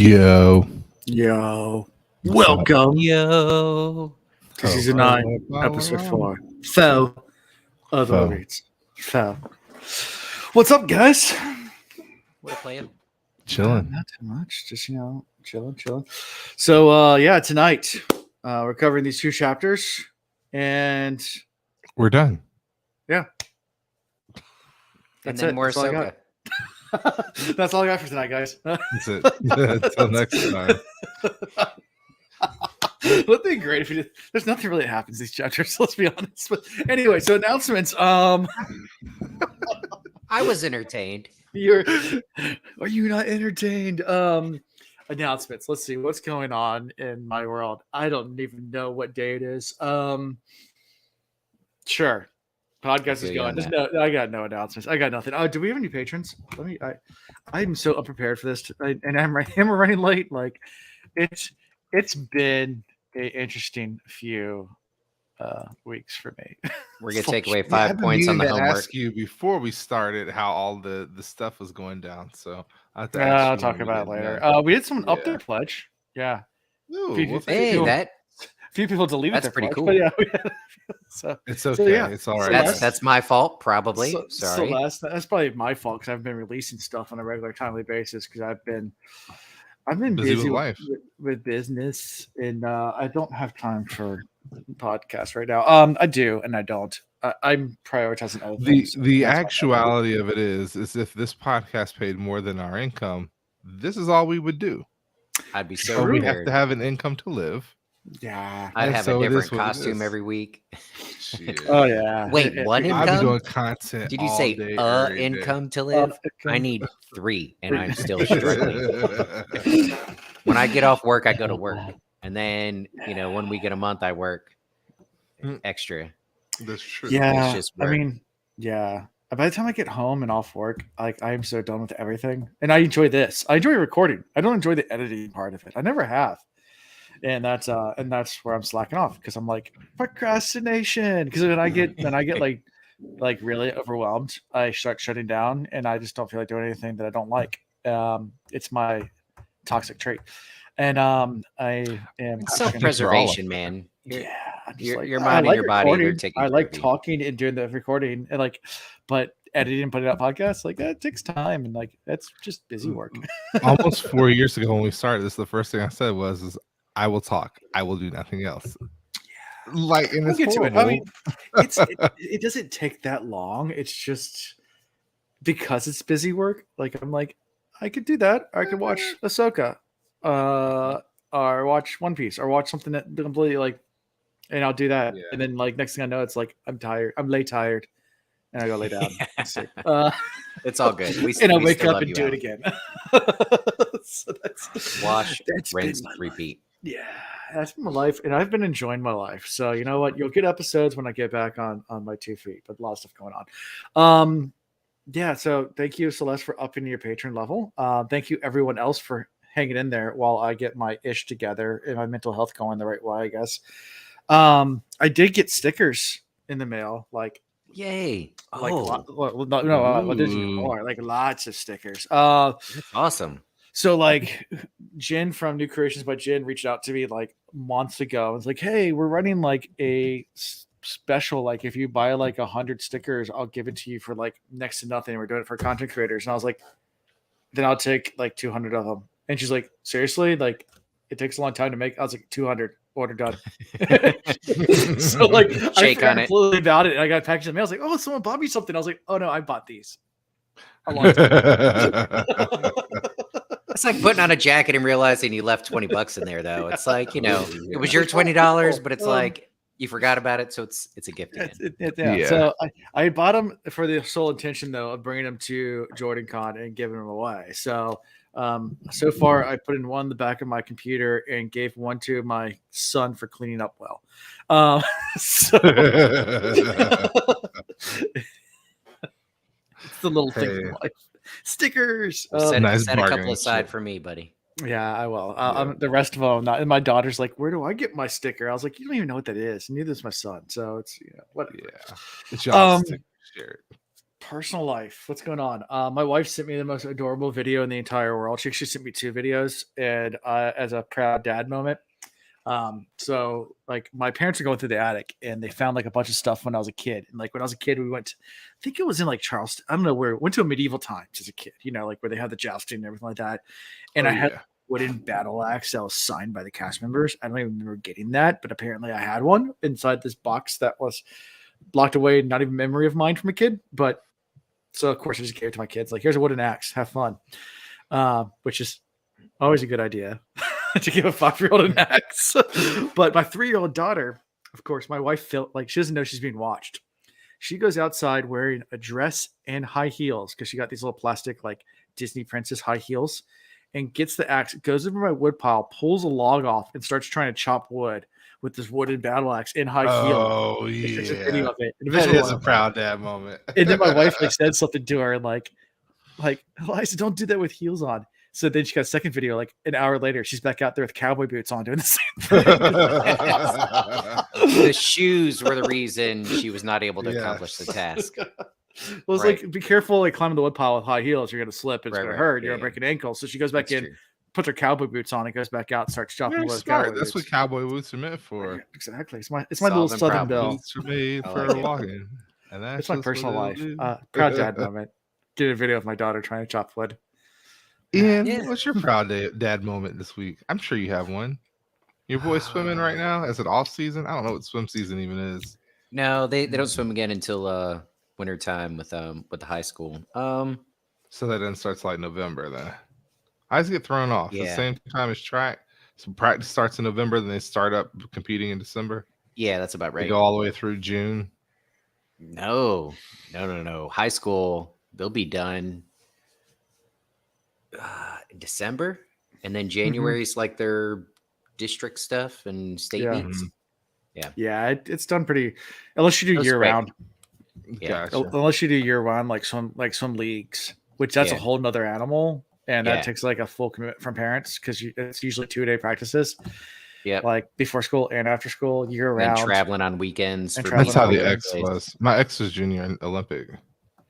Yo. What's Welcome Yo. to Season 9, Episode 4. Foe of the Foe. Reeds. Foe. What's up, guys? What a plan. Chilling. Not too much. Just, chilling. So, tonight we're covering these two chapters. And We're done. And that's then it. more That's all I Ahsoka. got. That's all I got for tonight, guys. That's it. Until next time. Wouldn't it be great if you did? There's nothing really that happens in these chapters, let's be honest. But anyway, so announcements. I was entertained. Are you not entertained? Announcements. Let's see what's going on in my world. I don't even know what day it is. Sure. Podcast is going. I got no announcements. I got nothing. Oh, do we have any patrons? I'm so unprepared for this, and I'm running late. Like, it's been an interesting few weeks for me. We're gonna take away 5 points on the homework. Ask you before we started how all the stuff was going down. So I'll talk about it later. We did someone up their pledge. Yeah. Ooh, Few people deleted. That's their pretty pledge, cool. Yeah, so it's okay. So, yeah. It's all right. That's my fault, probably. Sorry. That's probably my fault because I've been releasing stuff on a regular, timely basis because I've been busy with life, with business, and I don't have time for podcasts right now. I do, and I don't. I'm prioritizing other things. The actuality of it is if this podcast paid more than our income, this is all we would do. I'd be so we have to have an income to live. Yeah, I'd have a different costume every week. Oh yeah. Wait, what income? I'd be doing content. Did you say income to live? I need 3, and I'm still struggling. When I get off work, I go to work, and then 1 week in a month I work extra. That's true. Yeah, it's just work. Yeah. By the time I get home and off work, I am so done with everything, and I enjoy this. I enjoy recording. I don't enjoy the editing part of it. I never have. And that's where I'm slacking off because I'm like procrastination. Because when I get like really overwhelmed, I start shutting down, and I just don't feel like doing anything that I don't like. It's my toxic trait, and I am self-preservation, man. You're minding your body. You're taking. I like talking and doing the recording, and but editing and putting out podcasts that takes time, and that's just busy work. Almost 4 years ago when we started this, the first thing I said was I will talk. I will do nothing else. And it's horrible. I mean, it doesn't take that long. It's just because it's busy work. I'm like, I could do that. Or I could watch Ahsoka, or watch One Piece, or watch something that completely and I'll do that. Yeah. And then next thing I know, it's I'm tired. I'm tired, and I go lay down. It's all good. I wake up and do it again. So wash, rinse, repeat. Yeah, that's been my life, and I've been enjoying my life. So you know what? You'll get episodes when I get back on my 2 feet, but a lot of stuff going on. Yeah. So thank you, Celeste, for upping your patron level. Thank you, everyone else, for hanging in there while I get my ish together and my mental health going the right way, I guess. I did get stickers in the mail, yay! What did you more? Lots of stickers. That's awesome. So Jen from New Creations by Jen reached out to me months ago. It's hey, we're running a special. If you buy 100 stickers, I'll give it to you for next to nothing. We're doing it for content creators. And I was like, then I'll take 200 of them. And she's like, seriously? It takes a long time to make. I was like, 200. Order done. So shake I on it. Completely about it. And I got packaged in the mail. I was like, oh, someone bought me something. I was like, oh no, I bought these a long time. It's like putting on a jacket and realizing you left $20 in there, though. It's it was your $20, but it's you forgot about it, so it's a gift again. Yeah. So I bought them for the sole intention, though, of bringing them to Jordan Con and giving them away. So so far, I put in one in the back of my computer and gave one to my son for cleaning up well. So it's the little thing in life. Stickers. Set a couple aside for me, buddy. Yeah, I will. The rest of them, not. And my daughter's like, "Where do I get my sticker?" I was like, "You don't even know what that is." Neither does my son. So it's whatever. Yeah, it's y'all's sticker. Personal life. What's going on? My wife sent me the most adorable video in the entire world. She actually sent me 2 videos, and as a proud dad moment. So like my parents are going through the attic, and they found like a bunch of stuff when I was a kid. And like when I was a kid, we went. I think it was in like Charleston. I don't know where. Went to a medieval times as a kid. Like where they had the jousting and everything like that. And I had a wooden battle axe that was signed by the cast members. I don't even remember getting that, but apparently I had one inside this box that was locked away, not even memory of mine from a kid. But so of course I just gave it to my kids. Like, here's a wooden axe, have fun. Which is always a good idea to give a 5-year-old an axe. But my 3-year-old daughter, of course, my wife felt like she doesn't know she's being watched. She goes outside wearing a dress and high heels because she got these little plastic like Disney princess high heels, and gets the axe, goes over my wood pile, pulls a log off, and starts trying to chop wood with this wooden battle axe in high heels. Oh, yeah. There's a video of it. That is a proud dad moment. And then my wife like said something to her like, Eliza, don't do that with heels on. So then she got a second video, like an hour later, she's back out there with cowboy boots on doing the same thing. The shoes were the reason she was not able to accomplish the task. Well, it's like, be careful, like climbing the wood pile with high heels. You're going to slip. It's going to hurt. You're going to break an ankle. So she goes back in, puts her cowboy boots on, and goes back out, and starts chopping wood. That's what cowboy boots are meant for. Exactly. It's my little Southern belle. Boots are made for walking. And that's my personal life. Proud dad moment. Get a video of my daughter trying to chop wood. Ian, what's your proud dad moment this week? I'm sure you have one. Your boy's swimming right now? Is it off season? I don't know what swim season even is. No, they don't swim again until winter time with the high school. So that then starts like November then. I just get thrown off. The same time as track. So practice starts in November, then they start up competing in December. Yeah, that's about right. They go all the way through June. No. High school, they'll be done in December, and then January is like their district stuff and state meets. Yeah, it's done pretty. Unless you do year round. Yeah, gotcha. Unless you do year round, like some leagues, which that's a whole nother animal, and that takes like a full commitment from parents because it's usually 2-day practices. Yeah, like before school and after school, year round. And traveling on weekends. That's how the ex was. My ex was junior in Olympic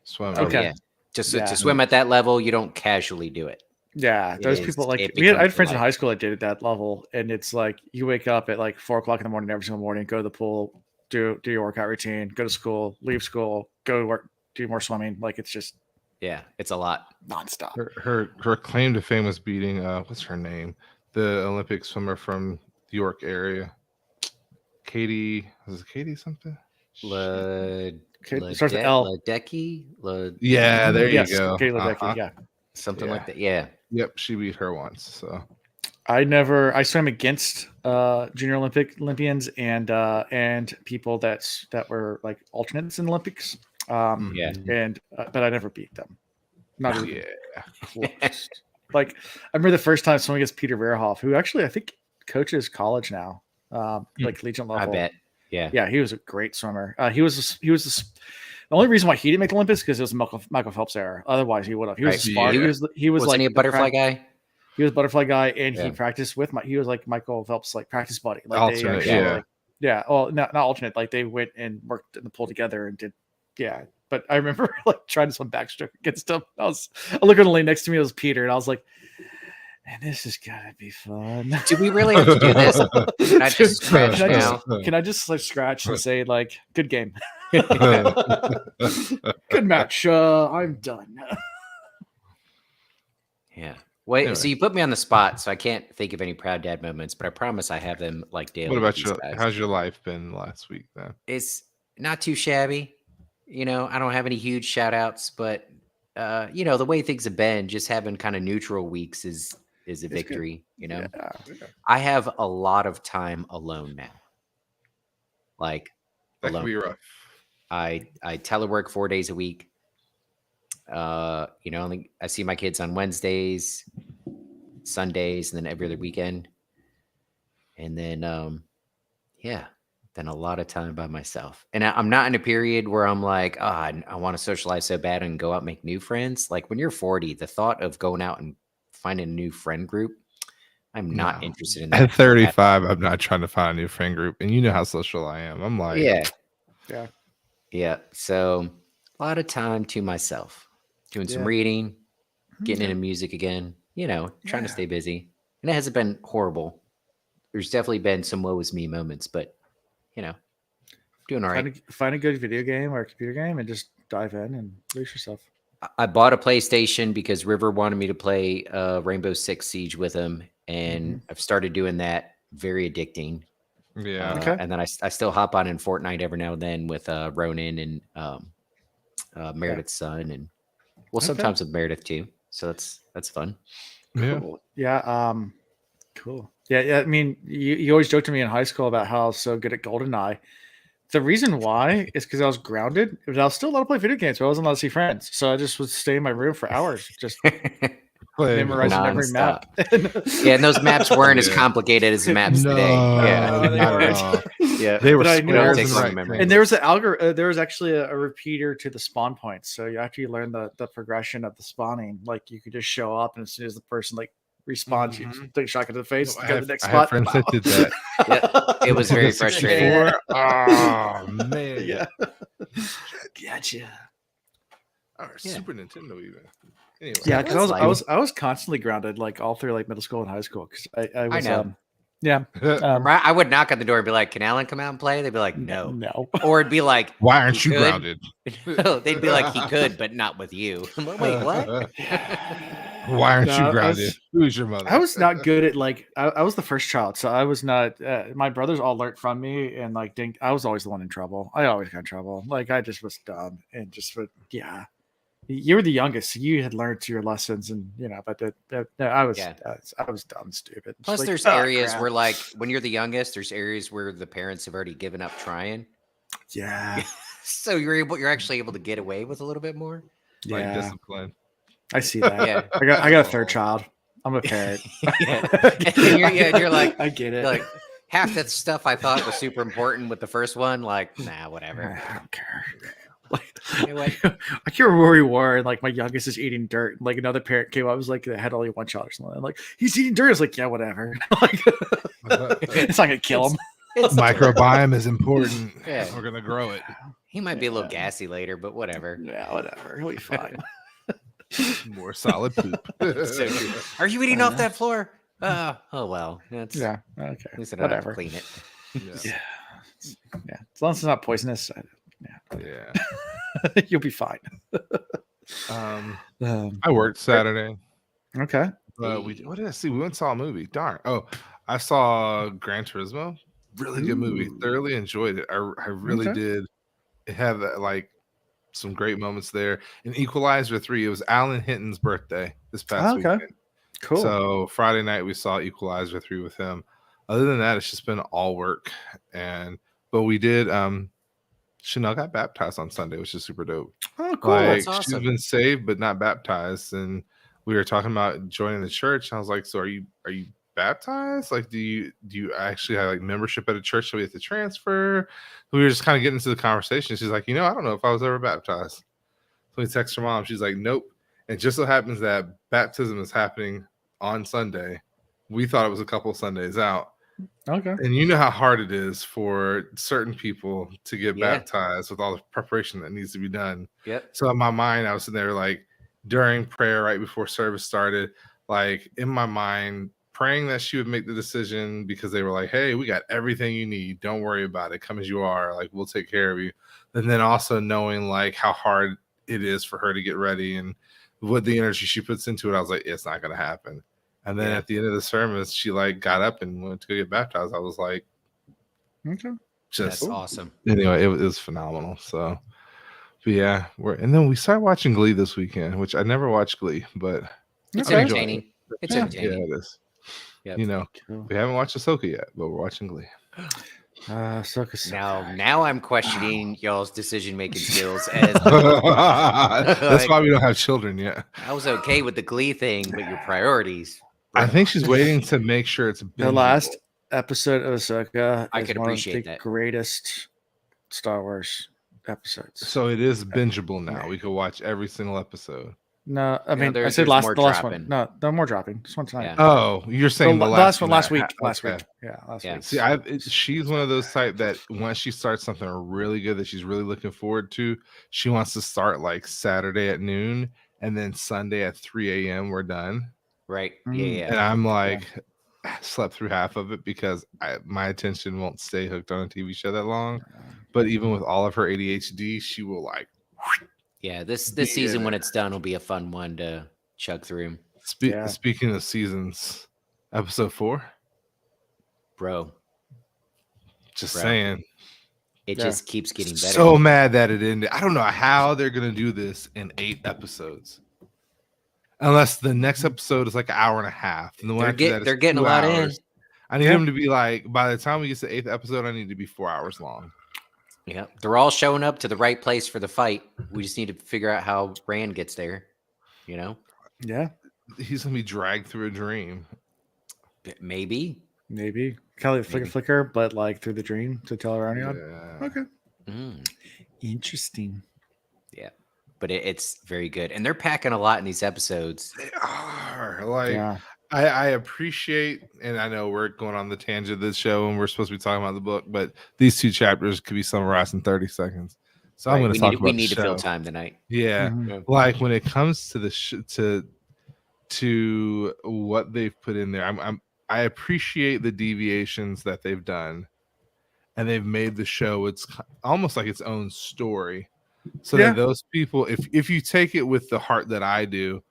swimming. Okay. Just to swim at that level, you don't casually do it. Yeah, those people like I had friends in high school that did it at that level, and it's like you wake up at like 4 o'clock in the morning every single morning, go to the pool, do your workout routine, go to school, leave school, go to work, do more swimming. Like it's just it's a lot nonstop. Her claim to fame was beating what's her name, the Olympic swimmer from the York area, Katie. Was it Katie something? Starts with L. Ledecky? Yeah, there you go. Katie Ledecky, something like that. Yeah. Yep, she beat her once. So I swam against junior Olympians and people that were like alternates in the Olympics. And but I never beat them. Not even close. Like I remember the first time swimming against Peter Verhoff, who actually I think coaches college now, like collegiate level. I bet. Yeah, he was a great swimmer. He was the only reason why he didn't make the Olympics because it was Michael Phelps era. Otherwise, he would have. He was smart. He was like a butterfly guy. He was a butterfly guy, and he practiced with he was like Michael Phelps' like practice buddy. Like alternate, well, not alternate. Like they went and worked in the pool together and did. Yeah, but I remember like trying to swim backstroke against him. I looked at the lane next to me. It was Peter, and I was like, "Man, this is gonna be fun." Do we really have to do this? Can I just scratch now? Can I just like scratch and say like, "Good game, good match"? I'm done. Yeah. Wait. Anyway. So you put me on the spot, so I can't think of any proud dad moments, but I promise I have them like daily. What about you? How's your life been last week then? It's not too shabby. I don't have any huge shout outs, but the way things have been, just having kind of neutral weeks is a victory. Yeah. I have a lot of time alone now. Like that can be rough. I telework 4 days a week. I see my kids on Wednesdays, Sundays, and then every other weekend. And then, then a lot of time by myself. And I'm not in a period where I'm like, I want to socialize so bad and go out and make new friends. Like when you're 40, the thought of going out and finding a new friend group, I'm not interested in that. At 35, I'm not trying to find a new friend group. And you know how social I am. I'm like, yeah. So A lot of time to myself, doing some reading, getting into music again. Trying to stay busy, and it hasn't been horrible. There's definitely been some woe is me moments, but doing all right. Find a good video game or a computer game and just dive in and lose yourself. I bought a PlayStation because River wanted me to play Rainbow Six Siege with him, and I've started doing that. Very addicting. Yeah. And then I still hop on in Fortnite every now and then with Ronan and Meredith's son, and sometimes with Meredith too. So that's fun. Yeah. Cool. Yeah. Cool. Yeah. I mean, you always joked to me in high school about how I was so good at GoldenEye. The reason why is because I was grounded, but I was still allowed to play video games, but I wasn't allowed to see friends. So I just would stay in my room for hours, just memorizing every map. And those maps weren't as complicated as the maps today. Yeah, they were. And there was there was actually a repeater to the spawn points. So after you learn the progression of the spawning, like you could just show up, and as soon as the person respawns, you just take a shotgun to the face, go to the next spot. I have friends that did that. It was very frustrating. Oh man, yeah. Gotcha. Or Super Nintendo even. Anyway, yeah, because I was constantly grounded like all through like middle school and high school because I was I would knock on the door and be like, "Can Alan come out and play?" They'd be like, "No," or it'd be like, "Why aren't you grounded?" No, they'd be like, "He could, but not with you." Wait, what? Why aren't you grounded? Who's your mother? I was not good at I was the first child, so I was not. My brothers all learned from me, and I was always the one in trouble. I always got in trouble. I just was dumb and just would You were the youngest, so you had learned your lessons, and but I was dumb and stupid. Plus, there's areas where when you're the youngest, there's areas where the parents have already given up trying. Yeah. So you're actually able to get away with a little bit more. Like discipline. I see that. Yeah. I got a third child. I'm a parent. You're like, I get it. Like half that stuff I thought was super important with the first one, nah, whatever. I don't care. I can't remember where we were, and my youngest is eating dirt. And, another parent came up, I was like, they had only one child or something. I'm he's eating dirt. I was like, yeah, whatever. It's not gonna kill him. Microbiome is important. Yeah, we're gonna grow it. He might be a little gassy later, but whatever. Yeah, whatever. He'll be fine. More solid poop. Are you eating off that floor? Oh well. Okay. At least I don't have to clean it. Yeah. As long as it's not poisonous. Yeah. You'll be fine. I worked Saturday. Okay. What did I see? We went and saw a movie. Darn. Oh, I saw Gran Turismo. Really good movie. Thoroughly enjoyed it. I really did. It had some great moments there. And Equalizer 3. It was Alan Hinton's birthday this past weekend. Cool. So Friday night we saw Equalizer 3 with him. Other than that, it's just been all work. But we did Chanel got baptized on Sunday, which is super dope. Oh, cool. That's awesome. She's been saved but not baptized. And we were talking about joining the church. And I was like, so are you baptized? Do you actually have membership at a church that we have to transfer? We were just kind of getting into the conversation. She's like, I don't know if I was ever baptized. So we text her mom. She's like, nope. And just so happens that baptism is happening on Sunday. We thought it was a couple of Sundays out. Okay. And you know how hard it is for certain people to get baptized with all the preparation that needs to be done. Yep. So in my mind, I was sitting there during prayer right before service started, in my mind, praying that she would make the decision because they were like, hey, we got everything you need. Don't worry about it. Come as you are. We'll take care of you. And then also knowing how hard it is for her to get ready and what the energy she puts into it. I was like, it's not going to happen. And then at the end of the sermon, she got up and went to go get baptized. I was like, okay, that's awesome. Anyway, it was phenomenal. So, but yeah, and then we started watching Glee this weekend, which I never watched Glee, but it's entertaining. It's entertaining. Yeah, it is. Yep. We haven't watched Ahsoka yet, but we're watching Glee. Now I'm questioning y'all's decision-making skills. That's why we don't have children yet. I was okay with the Glee thing, but your priorities. I think she's waiting to make sure it's the last episode of Ahsoka. I could appreciate the greatest Star Wars episodes. So it is bingeable now. We could watch every single episode. No, I mean, I there's said more the last one. dropping. No more dropping. Just one tonight. Yeah. Oh, you're saying the last one last week. okay. Last week. Yeah, last Yeah. week. See, she's one of those type that once she starts something really good that she's really looking forward to, she wants to start like Saturday at noon and then Sunday at 3 a.m. we're done. Right. Mm. Yeah. And I'm like, slept through half of it because my attention won't stay hooked on a TV show that long. But even with all of her ADHD, she will like. Yeah. This season, when it's done, will be a fun one to chug through. Speaking of seasons, episode 4. Bro. Just saying. It just keeps getting better. So mad that it ended. I don't know how they're gonna do this in 8 episodes. Unless the next episode is like an hour and a half. And the one they're getting a lot in. I need them to be like, by the time we get to the 8th episode, I need to be 4 hours long. Yeah. They're all showing up to the right place for the fight. We just need to figure out how Rand gets there. You know? Yeah. He's gonna be dragged through a dream. Maybe. Kelly flicker, but like through the dream to tell her on. Yeah. Okay. Mm. Interesting. Yeah. But it's very good. And they're packing a lot in these episodes. They are. Like, I appreciate, and I know we're going on the tangent of this show and we're supposed to be talking about the book, but these 2 chapters could be summarized in 30 seconds. So I'm going to talk about we need the to fill show. time tonight. Yeah. Mm-hmm. Like when it comes to the to what they've put in there, I appreciate the deviations that they've done, and they've made the show it's almost like its own story, so that those people, if you take it with the heart that I do,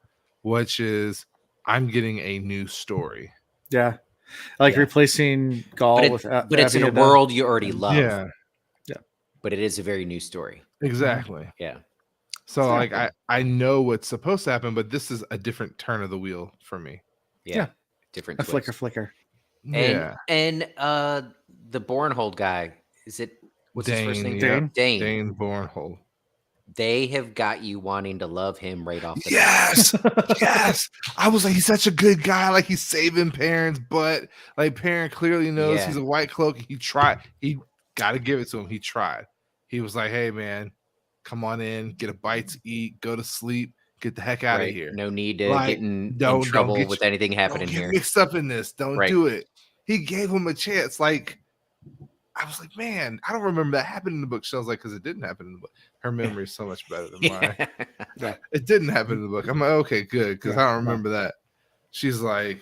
which is I'm getting a new story. Yeah, like replacing Gaul with, but it's in a world you already love. Yeah. But it is a very new story. Exactly. Yeah. So like I know what's supposed to happen, but this is a different turn of the wheel for me. Yeah. Different. A flicker. Yeah. And the Bornhold guy, what's his first name? Dane. Dane. Dane Bornhold. They have got you wanting to love him right off the bat. Yes. I was like, he's such a good guy. Like, he's saving Perrin's butt. Like, Perrin clearly knows he's a white cloak. He tried. He got to give it to him. He tried. He was like, hey, man, come on in, get a bite to eat, go to sleep, get the heck out of here. No need to get in trouble with anything happening here. Mixed up in this. Don't do it. He gave him a chance. Like, I was like, man, I don't remember that happening in the book. She was like, because it didn't happen in the book. Her memory is so much better than mine. It didn't happen in the book. I'm like, okay, good, because I don't remember that. She's like,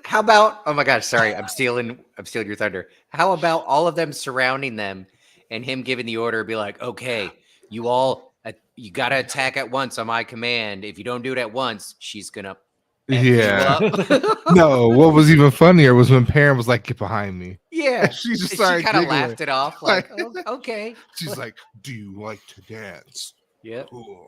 how about? Oh my gosh, sorry, I'm stealing your thunder. How about all of them surrounding them and him giving the order? Be like, okay, you got to attack at once on my command. If you don't do it at once, she's gonna. No, what was even funnier was when Perrin was like, get behind me. Yeah. She just started kind of laughed it off like, oh, okay. She's like, do you like to dance? Yep. Cool.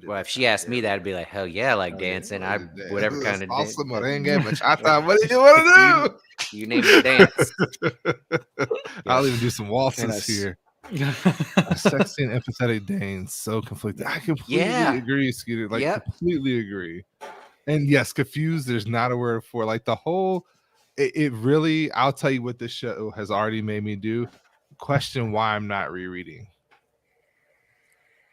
Well, if she asked me that, I'd be like, hell yeah, I like dancing. I whatever kind of dance. Merengue, bachata, what do you want to do? You name it dance. I'll even do some waltzes here. Sexy and empathetic Dane, so conflicted. I completely agree, Scooter. Like, completely agree. And yes, confused. There's not a word for like the whole. It really. I'll tell you what this show has already made me do. Question why I'm not rereading.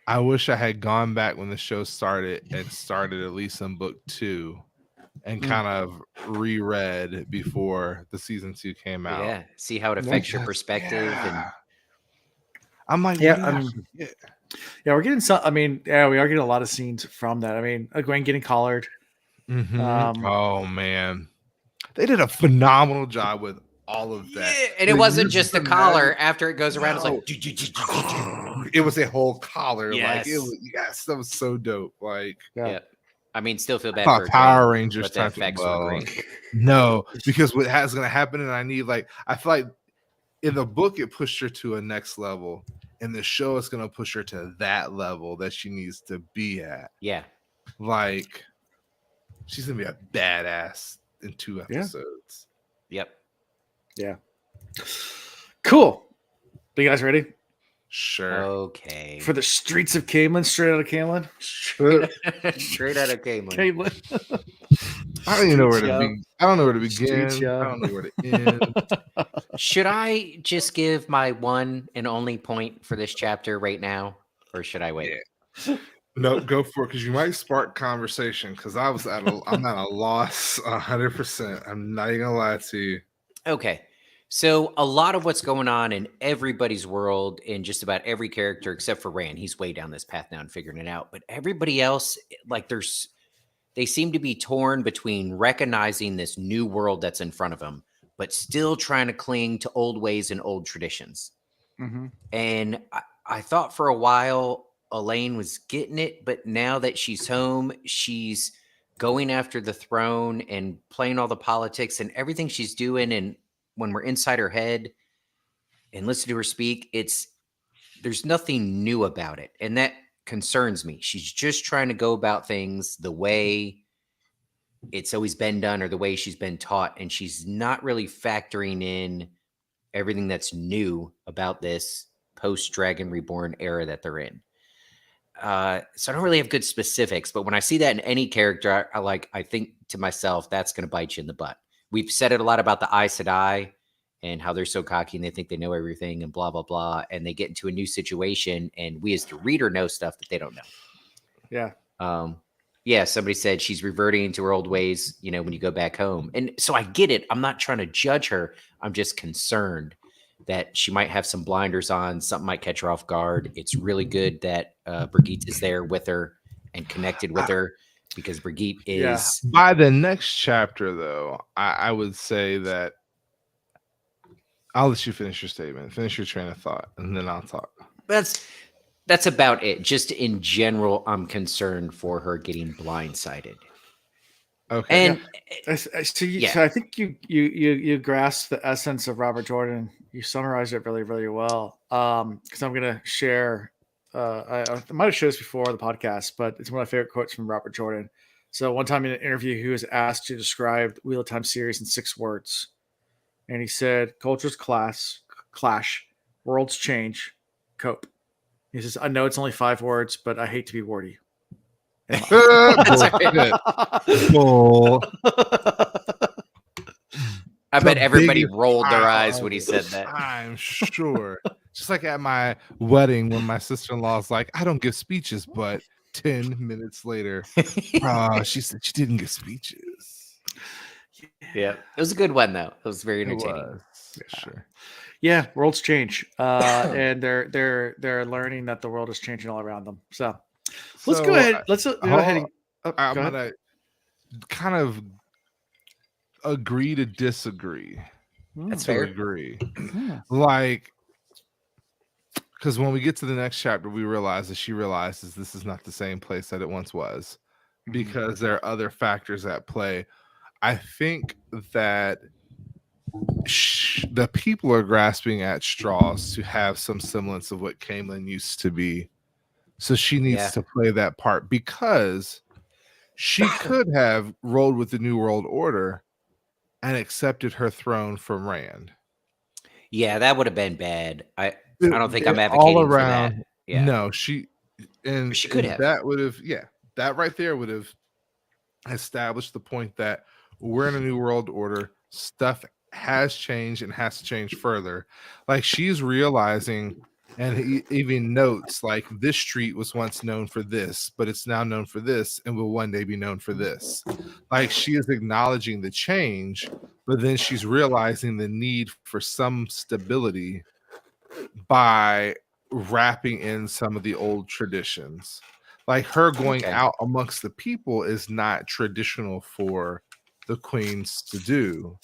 I wish I had gone back when the show started and started at least in book 2, and kind of reread before the season 2 came out. Yeah, see how it affects your perspective and. I'm like, we're getting some. I mean, we are getting a lot of scenes from that. I mean, Gwen getting collared. Mm-hmm. Oh man, they did a phenomenal job with all of that. Yeah, and it wasn't just the collar. After it goes around, it's like it was a whole collar. Yes. Like it was. Yes, that was so dope. Like, I mean, still feel bad for Power Rangers. But the effects were great. No, because what has going to happen, and I need I feel like in the book it pushed her to a next level. In the show, it's going to push her to that level that she needs to be at. Yeah. Like, she's going to be a badass in 2 episodes. Yep. Yeah. Cool. Are you guys ready? Sure. Okay. For the streets of Caemlyn, straight out of Caemlyn. Straight out of Caemlyn. I don't even know where to begin. I don't know where to begin. I don't know where to end. Should I just give my one and only point for this chapter right now, or should I wait? Yeah. No, go for it because you might spark conversation. Because I'm at a loss 100%. I'm not even gonna lie to you. Okay. So a lot of what's going on in everybody's world, in just about every character except for Rand, he's way down this path now and figuring it out. But everybody else, like they seem to be torn between recognizing this new world that's in front of them, but still trying to cling to old ways and old traditions. Mm-hmm. And I thought for a while Elayne was getting it, but now that she's home, she's going after the throne and playing all the politics and everything she's doing. And when we're inside her head and listen to her speak, there's nothing new about it. And that concerns me. She's just trying to go about things the way it's always been done or the way she's been taught. And she's not really factoring in everything that's new about this post Dragon Reborn era that they're in. So I don't really have good specifics, but when I see that in any character, I think to myself, that's going to bite you in the butt. We've said it a lot about the Aes Sedai and how they're so cocky and they think they know everything and blah, blah, blah. And they get into a new situation and we as the reader know stuff that they don't know. Yeah. Yeah, somebody said she's reverting to her old ways, when you go back home. And so I get it. I'm not trying to judge her. I'm just concerned that she might have some blinders on. Something might catch her off guard. It's really good that Brigitte is there with her and connected with her because Brigitte is... Yeah. By the next chapter, though, I would say that I'll let you finish your statement. Finish your train of thought, and then I'll talk. That's about it. Just in general, I'm concerned for her getting blindsided. Okay. And so I think you grasp the essence of Robert Jordan. You summarized it really, really well. Because I'm gonna share. I might have shared this before on the podcast, but it's one of my favorite quotes from Robert Jordan. So one time in an interview, he was asked to describe the Wheel of Time series in 6 words, and he said, "Cultures clash, worlds change, cope." He says, "I know it's only 5 words, but I hate to be wordy." Bull. I bet everybody rolled their eyes when he said that. I'm sure. Just like at my wedding when my sister-in-law's like, I don't give speeches, but 10 minutes later, she said she didn't give speeches. Yeah. It was a good one, though. It was very entertaining. Sure. Yeah, worlds change. And they're learning that the world is changing all around them. So let's go ahead. Let's go ahead. I'm gonna kind of agree to disagree. That's fair. Agree. Like, because when we get to the next chapter, we realize that she realizes this is not the same place that it once was, because there are other factors at play. I think that the people are grasping at straws to have some semblance of what Caemlyn used to be. So she needs to play that part, because she could have rolled with the New World Order and accepted her throne from Rand. Yeah, that would have been bad. I don't think I'm advocating all around, for that. Yeah. No, she could have. That would have, that right there would have established the point that we're in a New World Order. Stuff has changed and has to change further. Like, she's realizing, and he even notes, like, this street was once known for this, but it's now known for this and will one day be known for this. Like, she is acknowledging the change, but then she's realizing the need for some stability by wrapping in some of the old traditions. Like, her going out amongst the people is not traditional for the queens to do.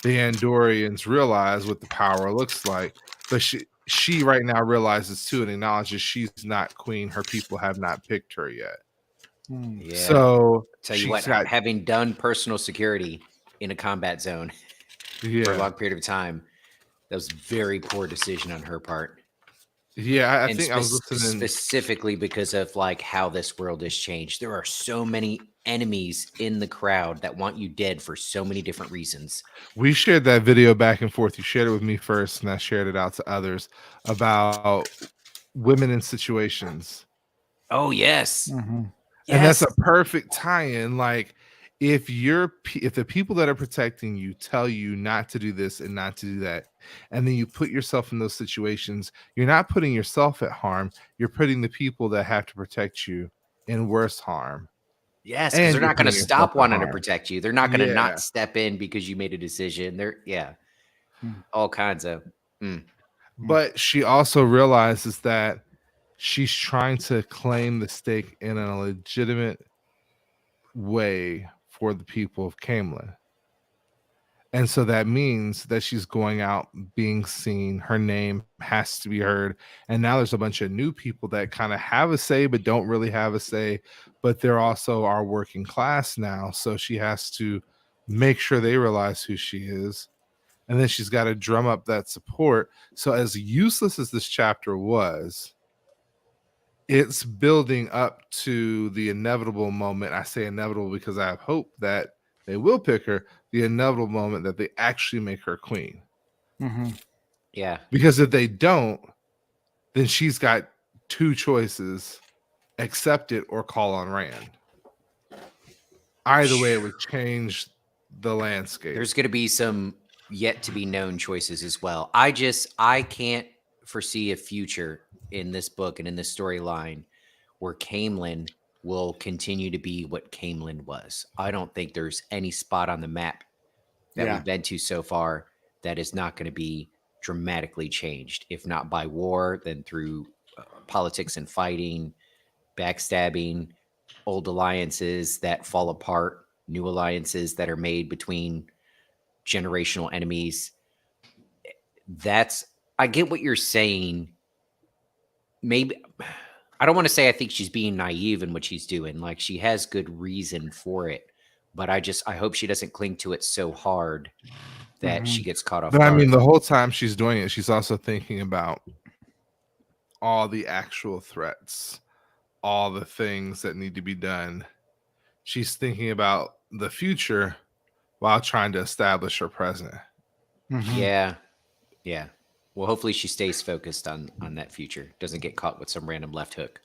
The Andorians realize what the power looks like, but she right now realizes too and acknowledges she's not queen. Her people have not picked her yet. Yeah. So tell you what, having done personal security in a combat zone for a long period of time, that was a very poor decision on her part. Yeah, I think I was listening specifically because of like how this world has changed. There are so many enemies in the crowd that want you dead for so many different reasons. We shared that video back and forth. You shared it with me first, and I shared it out to others about women in situations. Oh, yes. Mm-hmm. And that's a perfect tie-in. Like, if the people that are protecting you tell you not to do this and not to do that, and then you put yourself in those situations, you're not putting yourself at harm, you're putting the people that have to protect you in worse harm. Yes, because they're you're not going to putting stop yourself at wanting to harm. protect you. They're not going to Yeah. not step in because you made a decision. All kinds of. But she also realizes that she's trying to claim the stake in a legitimate way for the people of Caemlyn. And so that means that she's going out, being seen. Her name has to be heard. And now there's a bunch of new people that kind of have a say, but don't really have a say. But they're also our working class now. So she has to make sure they realize who she is. And then she's got to drum up that support. So as useless as this chapter was, it's building up to the inevitable moment. I say inevitable because I have hope that they will pick her. The inevitable moment that they actually make her queen. Yeah. Because if they don't, then she's got two choices: accept it or call on Rand. Either way, it would change the landscape. There's going to be some yet to be known choices as well. I can't foresee a future in this book and in this storyline where Caemlyn will continue to be what Caemlyn was. I don't think there's any spot on the map that we've been to so far that is not going to be dramatically changed. If not by war, then through politics and fighting, backstabbing, old alliances that fall apart, new alliances that are made between generational enemies. I get what you're saying. Maybe I don't want to say I think she's being naive in what she's doing. Like, she has good reason for it, but I hope she doesn't cling to it so hard that she gets caught off guard. I mean, the whole time she's doing it, she's also thinking about all the actual threats, all the things that need to be done. She's thinking about the future while trying to establish her present. Yeah. Well, hopefully she stays focused on that future, doesn't get caught with some random left hook.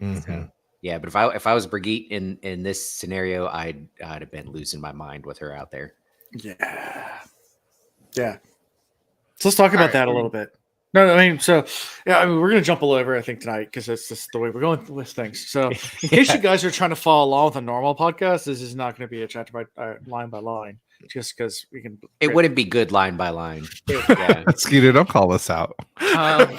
So, yeah, but if I was Brigitte in this scenario, I'd have been losing my mind with her out there. Yeah. So let's talk about that a little bit. No, I mean, we're gonna jump all over, I think, tonight because that's just the way we're going with things. So, in case you guys are trying to follow along with a normal podcast, this is not going to be a chapter by line by line, just because we can. It wouldn't be good line by line. Yeah. Skeeter, don't call us out. Have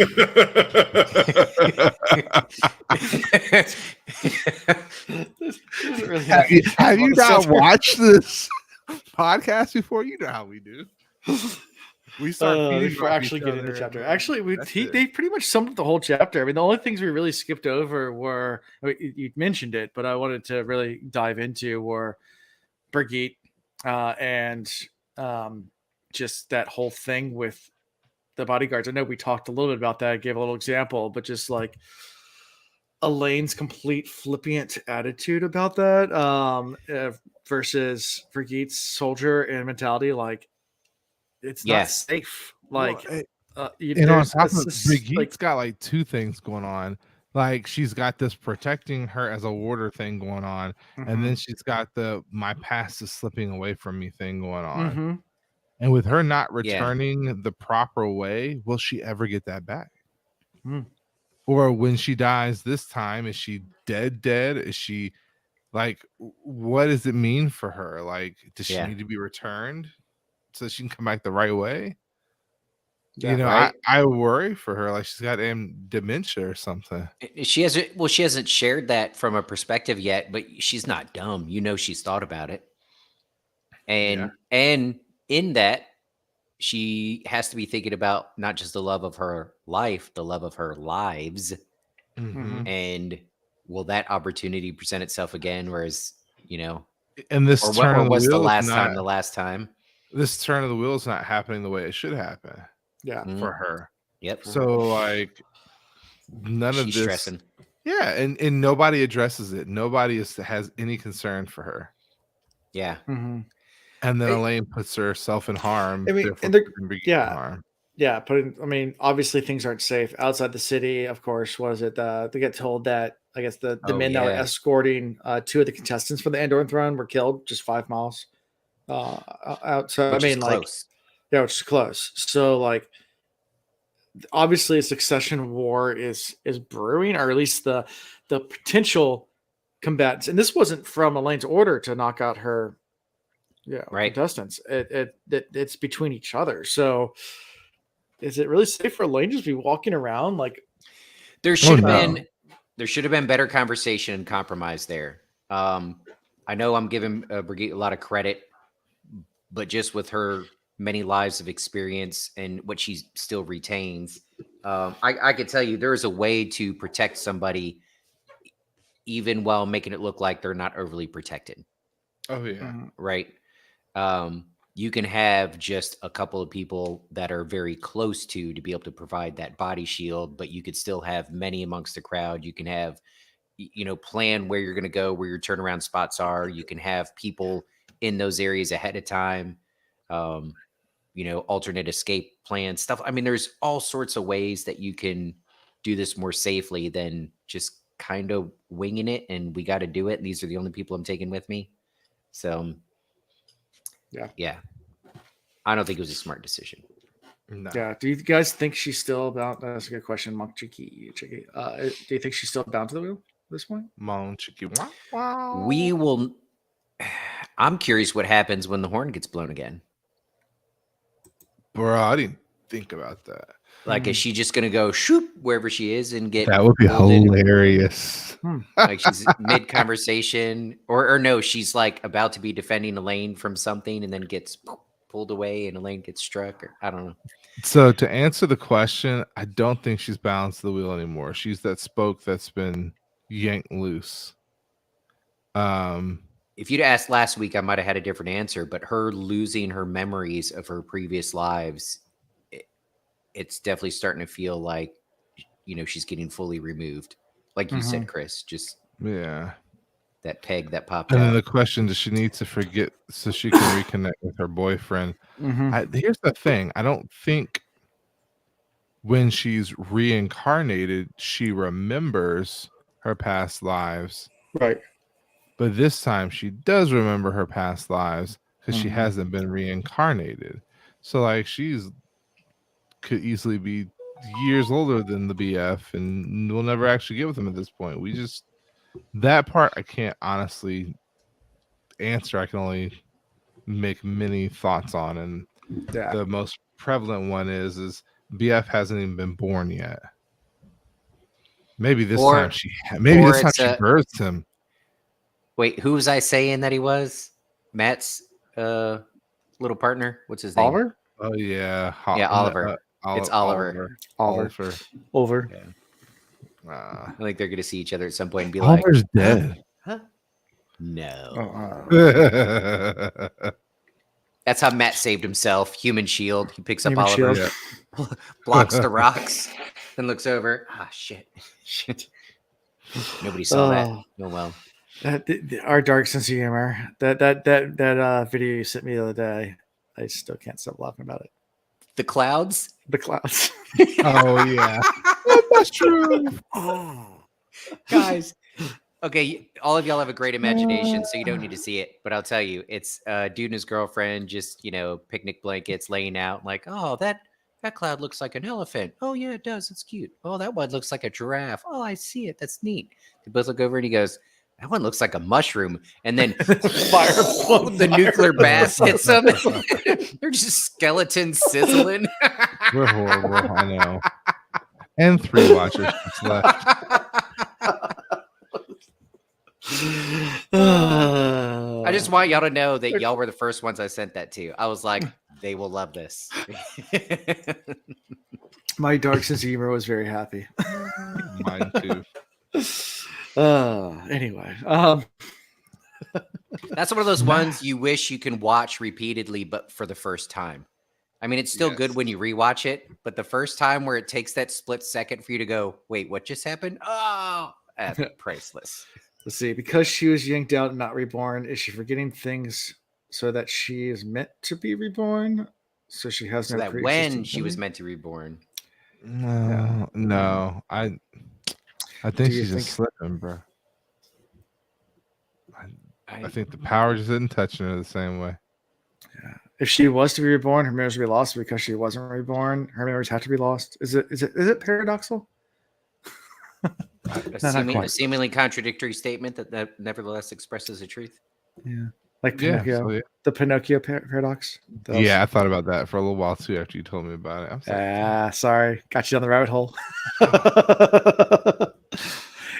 you not watched this podcast before? You know how we do. We start before actually getting into the chapter. Actually, they pretty much summed up the whole chapter. I mean, the only things we really skipped over were, you mentioned it, but I wanted to really dive into were Brigitte and just that whole thing with the bodyguards. I know we talked a little bit about that. I gave a little example, but just like Elayne's complete flippant attitude about that versus Brigitte's soldier and mentality, like, it's not safe. Like, on top of Brigitte's got like two things going on. Like, she's got this protecting her as a warder thing going on, and then she's got my past is slipping away from me thing going on. And with her not returning the proper way, will she ever get that back? Or when she dies this time, is she dead? Is she, like, what does it mean for her? Like, does she need to be returned so she can come back the right way? I worry for her. Like, she's got dementia or something. She hasn't shared that from a perspective yet, but she's not dumb. She's thought about it. And in that, she has to be thinking about not just the love of her life, the love of her lives. And will that opportunity present itself again? Whereas, and this or was the last time? This turn of the wheel is not happening the way it should happen. For her. Yep. So, like, none of this. Stressing. Yeah, and nobody addresses it. Nobody has any concern for her. Yeah. And then Elayne puts herself in harm. I mean, harm. Yeah, obviously things aren't safe outside the city. Of course, they get told that I guess the men that were escorting 2 of the contestants for the Andorian throne were killed just 5 miles out. So which I mean, is close. which is close. So like, obviously, a succession war is brewing, or at least the potential combatants. And this wasn't from Elayne's order to knock out her contestants. It's between each other. So is it really safe for Elayne to just be walking around like? There should have been better conversation and compromise there. I know I'm giving Brigitte a lot of credit, but just with her many lives of experience and what she still retains, I could tell you there is a way to protect somebody even while making it look like they're not overly protected. Oh yeah. Right. You can have just a couple of people that are very close to be able to provide that body shield, but you could still have many amongst the crowd. You can have, plan where you're going to go, where your turnaround spots are. You can have people in those areas ahead of time. Alternate escape plans, stuff. I mean, there's all sorts of ways that you can do this more safely than just kind of winging it. And we got to do it. And these are the only people I'm taking with me. So, yeah. I don't think it was a smart decision. No. Yeah. Do you guys think she's still bound? That's a good question, Monk Chicky. Do you think she's still bound to the wheel at this point? Monk Chicky. We will. I'm curious what happens when the horn gets blown again. Bro, I didn't think about that. Like, is she just gonna go shoop wherever she is and get? That would be hilarious. Like she's mid conversation, or no, she's like about to be defending Elayne from something, and then gets pulled away, and Elayne gets struck. Or I don't know. So to answer the question, I don't think she's bound to the wheel anymore. She's that spoke that's been yanked loose. If you'd asked last week, I might have had a different answer. But her losing her memories of her previous lives, it's definitely starting to feel like, she's getting fully removed. Like you said, Chris, just that peg that popped and out. then the question, does she need to forget so she can reconnect with her boyfriend? Here's the thing. I don't think when she's reincarnated, she remembers her past lives. Right. But this time she does remember her past lives because she hasn't been reincarnated. So like could easily be years older than the BF, and we'll never actually get with him at this point. That part I can't honestly answer. I can only make many thoughts on, and the most prevalent one is BF hasn't even been born yet. Maybe this time she birthed him. Wait, who was I saying that he was? Matt's little partner. What's his name? Oliver? Oh yeah, Oliver. It's Oliver. Oliver. Yeah. I think they're gonna see each other at some point and be Oliver's dead. Huh? No. Uh-uh. That's how Matt saved himself. Human shield. He picks up Oliver, blocks the rocks, then looks over. Shit. Nobody saw that. Oh well. Our dark sense of humor. That video you sent me the other day. I still can't stop laughing about it. The clouds. Oh yeah. Mushroom. Guys. Okay, all of y'all have a great imagination, so you don't need to see it. But I'll tell you, it's dude and his girlfriend just, picnic blankets laying out. Like, oh, that cloud looks like an elephant. Oh yeah, it does. It's cute. Oh, that one looks like a giraffe. Oh, I see it. That's neat. They both look over and he goes, that one looks like a mushroom. And then the nuclear blast hits them. They're just skeletons sizzling. We're horrible. I know. And 3 watchers just left. I just want y'all to know that y'all were the first ones I sent that to. I was like, they will love this. My dark sense of humor was very happy. Mine too. Anyway, that's one of those ones you wish you can watch repeatedly, but for the first time. I mean, it's still good when you rewatch it, but the first time where it takes that split second for you to go, wait, what just happened? Oh, that's priceless. Let's see. Because she was yanked out and not reborn, is she forgetting things so that she is meant to be reborn? So she has no. That when she was meant to be reborn. No. I think she's just slipping, bro. I think the power just isn't touching her the same way. Yeah. If she was to be reborn, her memories would be lost. Because she wasn't reborn, her memories have to be lost. Is it paradoxical? A seemingly contradictory statement that nevertheless expresses the truth. Yeah, like Pinocchio, the Pinocchio paradox. Yeah, I thought about that for a little while too after you told me about it. I'm like, sorry, got you down the rabbit hole.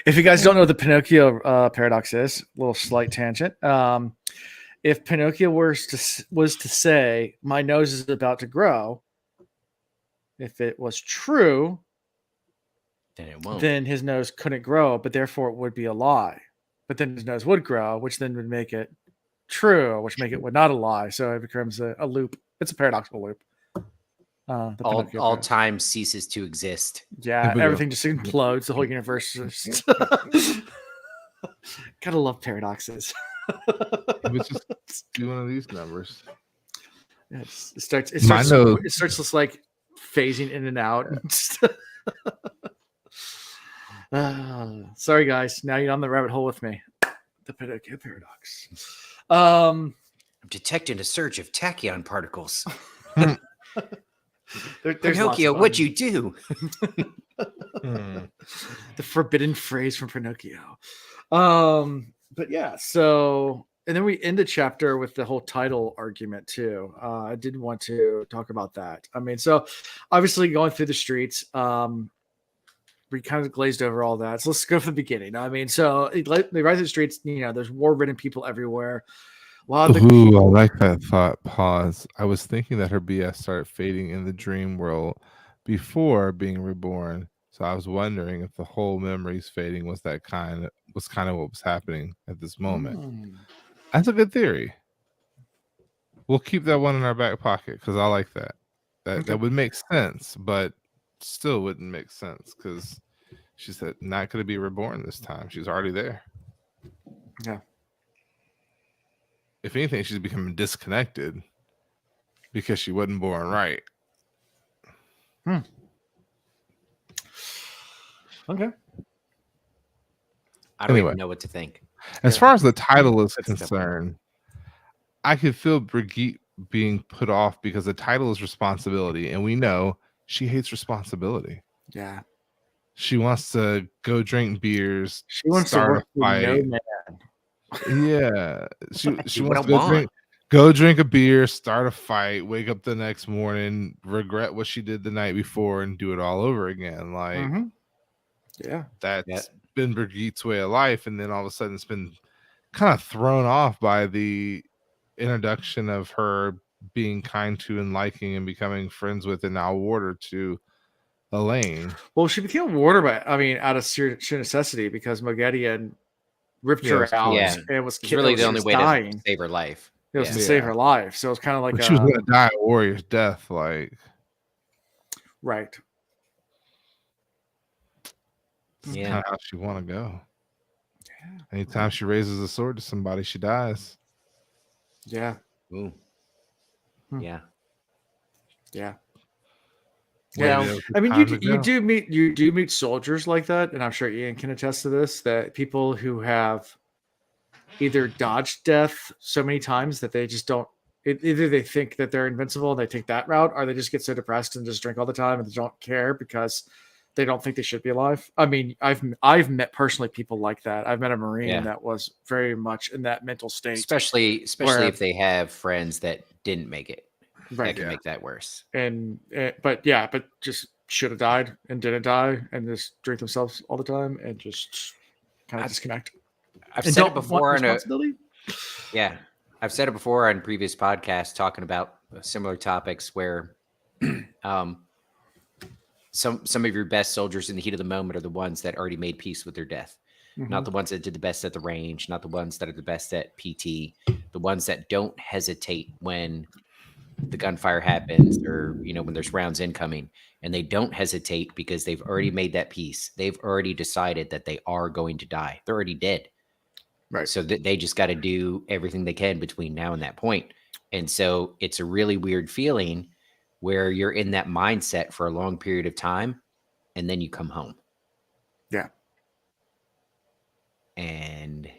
If you guys don't know what the Pinocchio paradox is, a little slight tangent. If Pinocchio was to say, "My nose is about to grow," if it was true, then it won't. Then his nose couldn't grow, but therefore it would be a lie. But then his nose would grow, which then would make it true, which make it would not a lie. So it becomes a loop. It's a paradoxical loop. All time ceases to exist. Yeah, everything just implodes. The whole universe just gotta love paradoxes. But just do one of these numbers. Yeah, it starts just like phasing in and out. Sorry guys, now you're on the rabbit hole with me. The Pinocchio paradox. I'm detecting a surge of tachyon particles. Pinocchio, what'd you do? The forbidden phrase from Pinocchio. But yeah, so and then we end the chapter with the whole title argument too. I did want to talk about that. I mean, so obviously going through the streets, we kind of glazed over all that. So let's go from the beginning. I mean, so they ride through the streets, there's war-ridden people everywhere. I like that thought. Pause. I was thinking that her BS started fading in the dream world before being reborn. So I was wondering if the whole memories fading was kind of what was happening at this moment. That's a good theory. We'll keep that one in our back pocket because I like that. That would make sense, but still wouldn't make sense because she said not going to be reborn this time. She's already there. Yeah. If anything, she's becoming disconnected because she wasn't born right. Okay. I don't even know what to think. As far as the title is concerned, I could feel Brigitte being put off because the title is responsibility, and we know she hates responsibility. Yeah. She wants to go drink beers. She wants to work with no man. Yeah. She wants to go drink a beer, start a fight, wake up the next morning, regret what she did the night before, and do it all over again. Like, that's been Brigitte's way of life. And then all of a sudden it's been kind of thrown off by the introduction of her being kind to and liking and becoming friends with and now warder to Elayne. Well, she became a warder out of sheer necessity because Moghedien ripped her out and was really the only way to save her life. It was to save her life. So it was kind of like she was going to die a warrior's death. Like, right. Yeah. Kind of how she want to go. Yeah. Anytime she raises a sword to somebody, she dies. Yeah. Ooh. Yeah. Yeah. Yeah, I mean, you do meet soldiers like that, and I'm sure Ian can attest to this. That people who have either dodged death so many times that they just don't. Either they think that they're invincible and they take that route, or they just get so depressed and just drink all the time and they don't care because they don't think they should be alive. I mean, I've met personally people like that. I've met a Marine that was very much in that mental state, especially if they have friends that didn't make it. Right, that can make that worse. But just should have died and didn't die and just drink themselves all the time and just kind of disconnect. I've said it before I've said it before on previous podcasts talking about similar topics where some of your best soldiers in the heat of the moment are the ones that already made peace with their death. Not the ones that did the best at the range, not the ones that are the best at PT, the ones that don't hesitate when the gunfire happens or when there's rounds incoming, and they don't hesitate because they've already made that peace. They've already decided that they are going to die. They're already dead. Right. So they just got to do everything they can between now and that point. And so it's a really weird feeling where you're in that mindset for a long period of time and then you come home. Yeah. and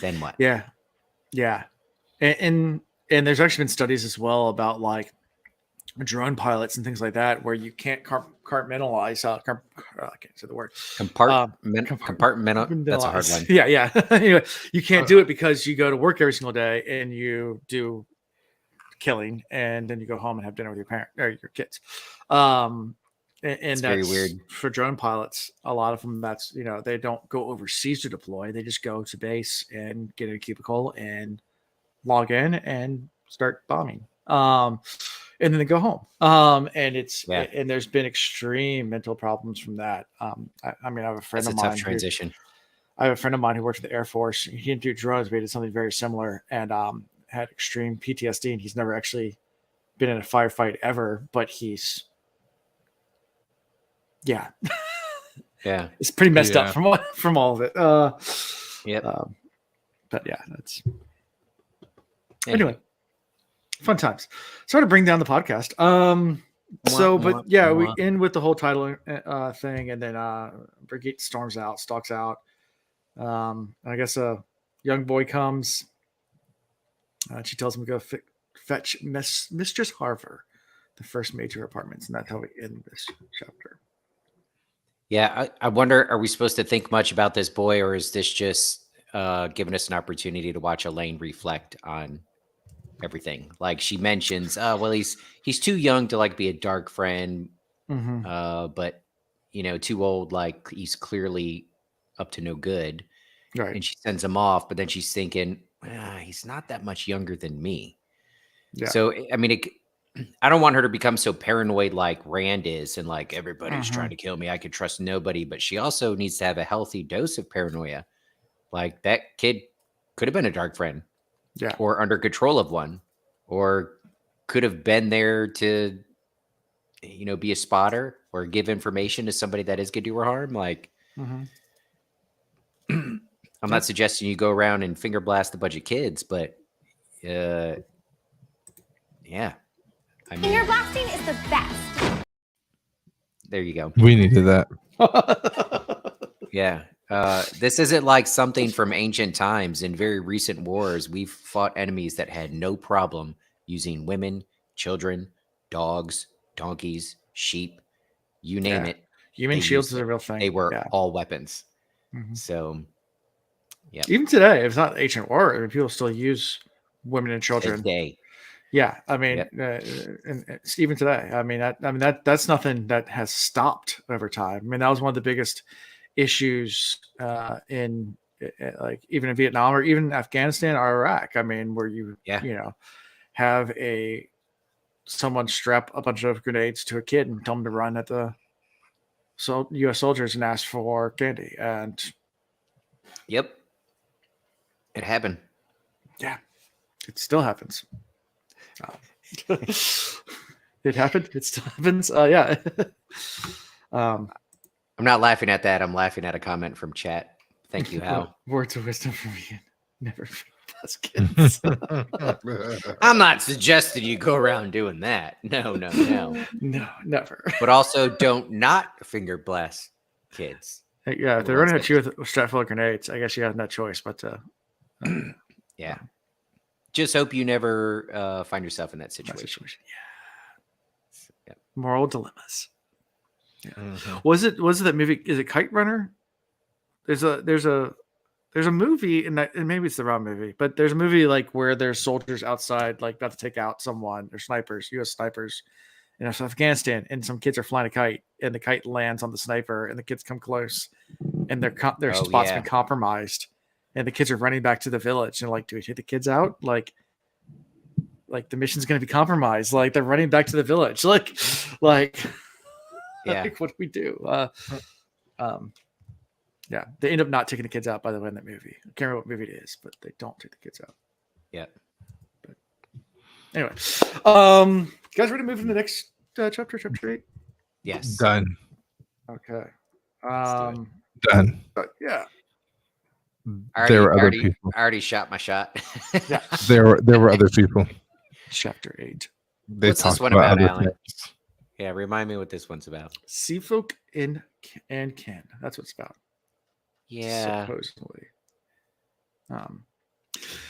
then what? Yeah. And there's actually been studies as well about like drone pilots and things like that where you can't compartmentalize. I can't say the word. Compartmental. That's a hard one. Yeah. Anyway, you can't do it because you go to work every single day and you do killing, and then you go home and have dinner with your parent or your kids. And that's very weird for drone pilots. A lot of them, that's they don't go overseas to deploy. They just go to base and get in a cubicle and log in and start bombing. And then they go home. And and there's been extreme mental problems from that. I mean, I have a friend of mine. Tough transition. I have a friend of mine who worked for the Air Force. He didn't do drones, but he did something very similar and had extreme PTSD. And he's never actually been in a firefight ever, but he's, yeah, it's pretty messed up from all of it. But yeah, that's anyway. Fun times. Sorry to bring down the podcast. We end with the whole title thing, and then Brigitte stalks out. I guess a young boy comes. She tells him to go fetch Mistress Harver, the first maid to her apartments, and that's how we end this chapter. Yeah, I wonder, are we supposed to think much about this boy, or is this just giving us an opportunity to watch Elayne reflect on everything? Like she mentions, well, he's too young to like be a dark friend, but too old, like he's clearly up to no good, right? And she sends him off, but then she's thinking, he's not that much younger than me. So I mean, I don't want her to become so paranoid like Rand is, and like everybody's trying to kill me, I could trust nobody. But she also needs to have a healthy dose of paranoia. Like that kid could have been a dark friend. Yeah. Or under control of one, or could have been there to, be a spotter or give information to somebody that is going to do her harm. Like, I'm not suggesting you go around and finger blast a bunch of kids, but yeah. I mean, finger blasting is the best. There you go. We needed that. Yeah. This isn't like something from ancient times. In very recent wars, we've fought enemies that had no problem using women, children, dogs, donkeys, sheep, you name it. Human shields is a real thing. They were all weapons. So, yeah. Even today, it's not ancient war. I mean, people still use women and children. Today. Yeah, I mean, and even today, I mean that's nothing that has stopped over time. I mean, that was one of the biggest issues in like even in Vietnam or even Afghanistan or Iraq. I mean, where you have someone strap a bunch of grenades to a kid and tell them to run at the U.S. soldiers and ask for candy. And it happened. Yeah, it still happens. It happened. It still happens. Yeah. I'm not laughing at that. I'm laughing at a comment from chat. Thank you, Hal. Words of wisdom from Ian. Never blast kids. I'm not suggesting you go around doing that. No. No, never. But also don't not finger blast kids. Yeah, if they're running at you with a strap full of grenades, I guess you have no choice but to. Yeah. Just hope you never find yourself in that situation. Yeah. Moral dilemmas. Yeah. Was it that movie? Is it Kite Runner? There's a movie, and maybe it's the wrong movie, but there's a movie like where there's soldiers outside, like about to take out someone. They're snipers, U.S. snipers, in Afghanistan, and some kids are flying a kite, and the kite lands on the sniper, and the kids come close, and their spot's been compromised, and the kids are running back to the village, and like, do we take the kids out? Like the mission's going to be compromised. Like they're running back to the village. Like, like, what do we do? Yeah, they end up not taking the kids out, by the way, in that movie. I can't remember what movie it is, but they don't take the kids out. Yeah. But anyway, guys, ready to move to the next chapter 8? Yes. Done. Okay. Done. But yeah. There were other people. I already shot my shot. Yeah. There were other people. Chapter 8. They What's this one about, Alan? Yeah, remind me what this one's about. Sea folk and Ken. That's what it's about. Yeah. Supposedly.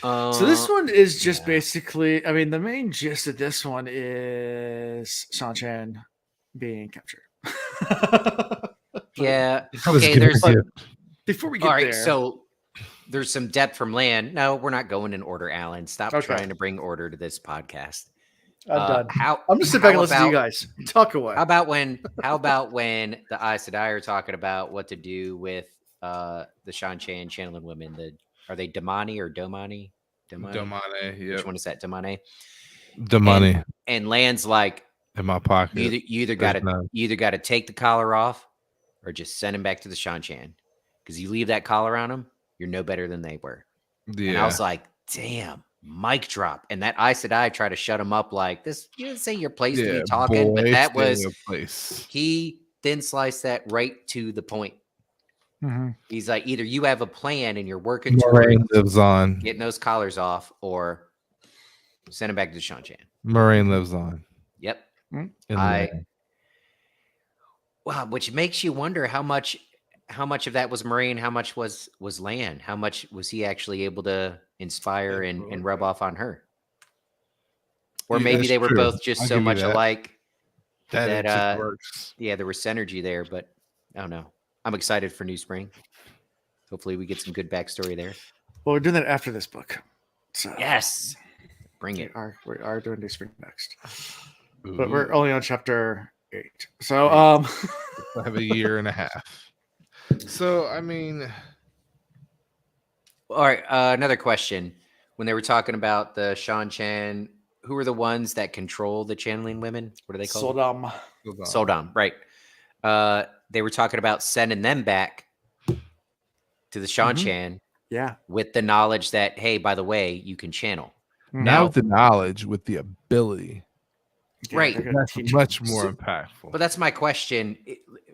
So this one is just basically, I mean, the main gist of this one is Shan-Chan being captured. Yeah. I was Okay, there's before we get all right, there. so there's some depth from Lan. No, we're not going in order, Alan. Stop Okay. trying to bring order to this podcast. I'm done. How I'm just sitting back and how listening to you about- guys talk away. How about when the Aes Sedai are talking about what to do with the Shan-Chan channeling women? Are they Damani or Domani? Domane, yeah. Which one is that? Damane? Domane And Lan's like, in my pocket. you either gotta take the collar off or just send him back to the Shan-Chan. Because you leave that collar on him, you're no better than they were. Yeah. And I was like, damn, mic drop. And that Aes Sedai tried to shut him up like this. You didn't say your place to be talking, but that was place. He then sliced that right to the point. Mm-hmm. He's like, either you have a plan and you're working Moraine towards lives on. getting those collars off, or send him back to Shan-Chan. Moraine lives on. Yep. Mm-hmm. Wow, which makes you wonder how much of that was Moraine, how much was Lan, how much was he actually able to inspire and rub off on her, or maybe they were both just so much alike that works. Yeah, there was synergy there, but I don't know. I'm excited for New Spring. Hopefully, we get some good backstory there. Well, we're doing that after this book. So yes, bring it. We are doing New Spring next, Ooh. but we're only on chapter 8. So I have a year and a half. So I mean, all right. Another question: when they were talking about the Shan-Chan, who are the ones that control the channeling women? What are they called? Soldam, right? They were talking about sending them back to the Shan-Chan. Mm-hmm. Yeah, with the knowledge that, hey, by the way, you can channel. Now with the knowledge, with the ability. Right. That's much more impactful. But that's my question.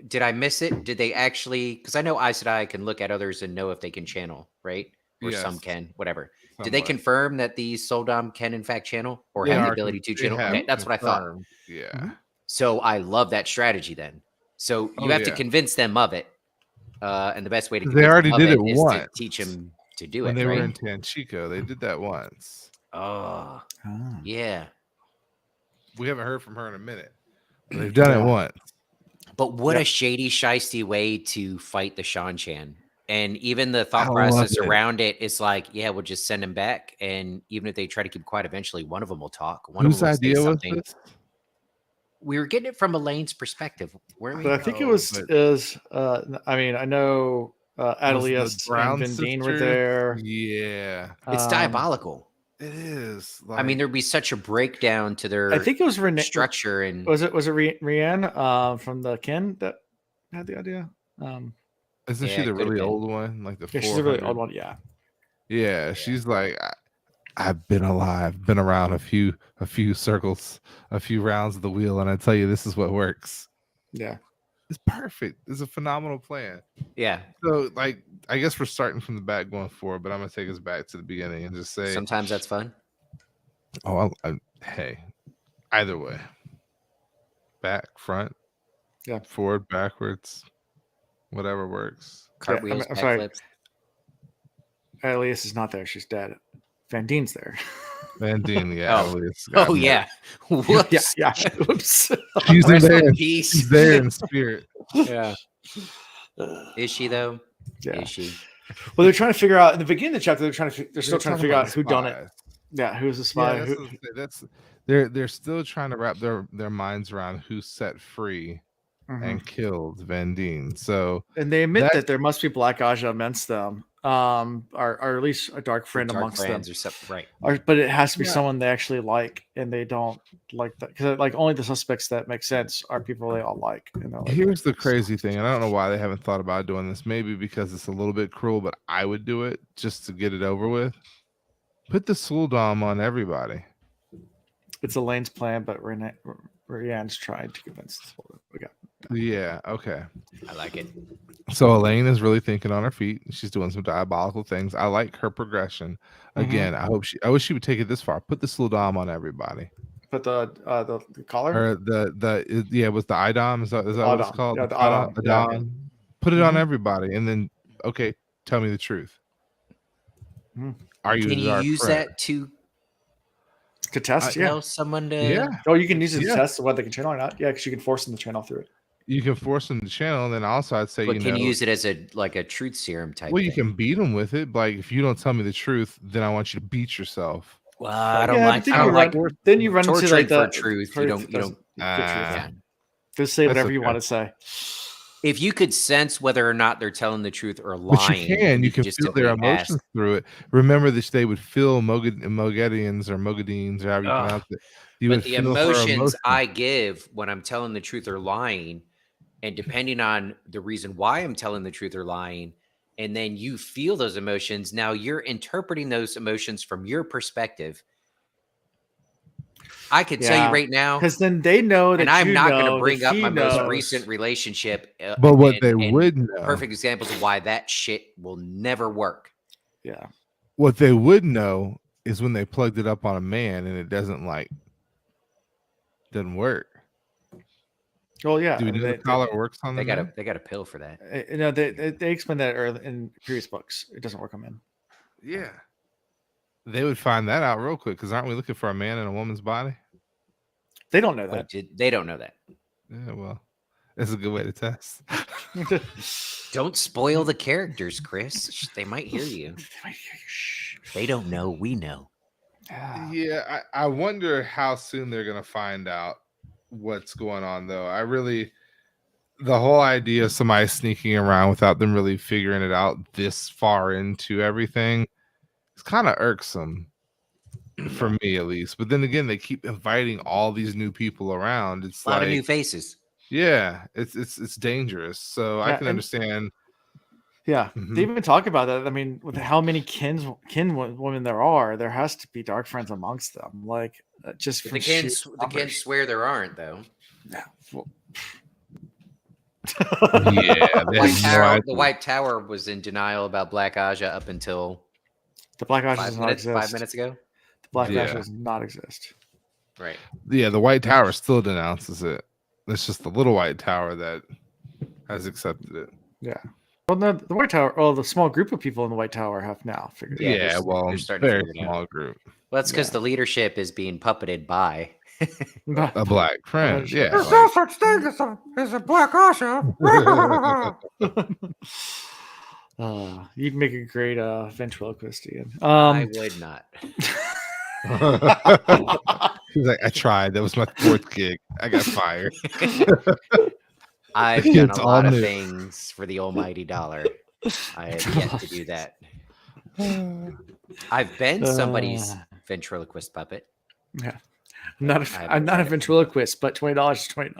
Did I miss it? Did they actually, because I know Aes Sedai can look at others and know if they can channel, right? Or some can, whatever. Somewhat. Did they confirm that these Soldam can in fact channel or have the ability to channel? Okay, that's what I thought. Yeah. Mm-hmm. So I love that strategy then. So you have to convince them of it. And the best way to they already did it once. To teach them to do when it. They right? were in Tanchico. They did that once. Oh, yeah. We haven't heard from her in a minute. They've done it once. But what a shady, shisty way to fight the Shan-Chan. And even the thought process around it is like, yeah, we'll just send them back. And even if they try to keep quiet, eventually one of them will talk. Whose idea was this? We were getting it from Elayne's perspective. But I think it was I mean, I know Adelius and Vendine were there. Yeah. It's diabolical. It is. I mean, there'd be such a breakdown to their I think it was structure. And was it Rianne from the Kin that had the idea? Isn't she the really old one? Like she's a really old one, Yeah, she's like, I've been alive, been around a few circles, a few rounds of the wheel, and I tell you, this is what works. Yeah, it's perfect. It's a phenomenal plan. Yeah. So, like, I guess we're starting from the back going forward, but I'm gonna take us back to the beginning and just say sometimes that's fun. Oh, hey, either way, back, front, forward, backwards, whatever works. Cartwheels, backflips. Elias is not there; she's dead. Vandine's there. Vandine, yeah. Oh yeah. Whoops. Yeah. Whoops. She's there. She's there in spirit. Yeah. Is she though? Yeah. Is she? Well, they're trying to figure out in the beginning of the chapter. They're still trying to figure out who done it. Yeah, who's the spy? Yeah, they're still trying to wrap their minds around who set free and killed Vandine. So, and they admit that there must be Black Ajah amongst them, or at least a dark friend amongst them. Right. But it has to be someone they actually like, and they don't like that because like only the suspects that make sense are people they all like. Here's the crazy thing, and I don't know why they haven't thought about doing this. Maybe because it's a little bit cruel, but I would do it just to get it over with. Put the Suldam on everybody. It's Elayne's plan, but Rianne's tried to convince us. Yeah, okay. I like it. So Elayne is really thinking on her feet. She's doing some diabolical things. I like her progression. Again, I wish she would take it this far. Put the Suldam on everybody. Put the collar? Or it was the Idom. Is that what it's called? Yeah, the Idom. Put it on everybody, and then Okay, tell me the truth. Hmm. Are you Can a you dark use friend? that to test? Yeah. tell someone to? Yeah. Oh, you can use it to Yeah. test whether they can channel or not. Yeah, because you can force them to channel through it. You can force them to channel, and then also I'd say, But you can know, you use it as a truth serum type? well, you thing? can beat them with it. Like, if you don't tell me the truth, then I want you to beat yourself. Well, I don't Yeah, like. but I don't like then you run into torturing like the for truth. You don't. doesn't get truth. Yeah. Just say That's whatever you okay. want to say. If you could sense whether or not they're telling the truth or But lying, you can just feel their simply emotions ask. through it. Remember that they would feel Mogadines or Mogadines, or however you Ugh. pronounce it. You But would the feel her emotions emotions. I give when I'm telling the truth or lying, and depending on the reason why I'm telling the truth or lying, and then you feel those emotions, now you're interpreting those emotions from your perspective. I can tell you right now, because then they know that and I'm you not going to know bring that up he my most knows. recent relationship. But what they and would know, perfect examples of why that shit will never work. Yeah. what they would know is when they plugged it up on a man and it doesn't work. Well, yeah. Do we know the collar works on the man? They got a pill for that. They explain that early in previous books. It doesn't work on men. Yeah. They would find that out real quick, because aren't we looking for a man in a woman's body? They don't know that. They don't know that. Yeah, well, that's a good way to test. Don't spoil the characters, Chris. They might hear you. They don't know. We know. Yeah, I wonder how soon they're going to find out what's going on, though. The whole idea of somebody sneaking around without them really figuring it out this far into everything is kind of irksome for me, at least. But then again, they keep inviting all these new people around. It's A lot like, of new faces. yeah, it's dangerous. So I can understand. Yeah, they even talk about that. I mean, with how many kin women there are, there has to be dark friends amongst them. Like, just the kin swear there aren't, though. Yeah. Well, Yeah, the White Tower was in denial about Black Ajah up until the Black Ajah does not exist. 5 minutes ago. The Black Ajah does not exist. Right. Yeah, the White Tower still denounces it. It's just the little White Tower that has accepted it. Yeah. Well, no, the White Tower. Oh, the small group of people in the White Tower have now figured it out. Yeah, well, they're starting to very figure it small out. group. Well, that's because the leadership is being puppeted by a black friend. Yeah, there's no such thing as a Black Ajah. You'd make a great ventriloquist, Ian. I would not. He's like, I tried. That was my 4th gig. I got fired. I've done a lot of things for the almighty dollar. I have yet to do that. I've been somebody's ventriloquist puppet. Yeah. I'm not a ventriloquist, but $20 is $20.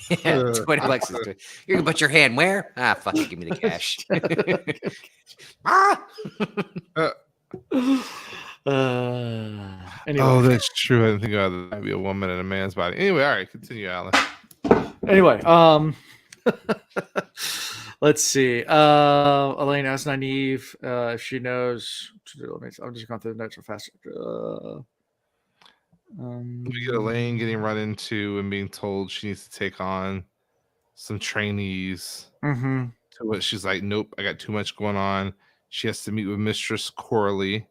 Yeah, $20. You're gonna put your hand where? Fuck it, give me the cash. Anyway. Oh, that's true. I didn't think about that. Might be a woman in a man's body. Anyway, all right, continue, Alan. Anyway, let's see. Elayne asks Nynaeve if she knows. I'm just going through the notes real fast. We get Elayne getting run into and being told she needs to take on some trainees. Mm-hmm. To what she's like, nope, I got too much going on. She has to meet with Mistress Coralie.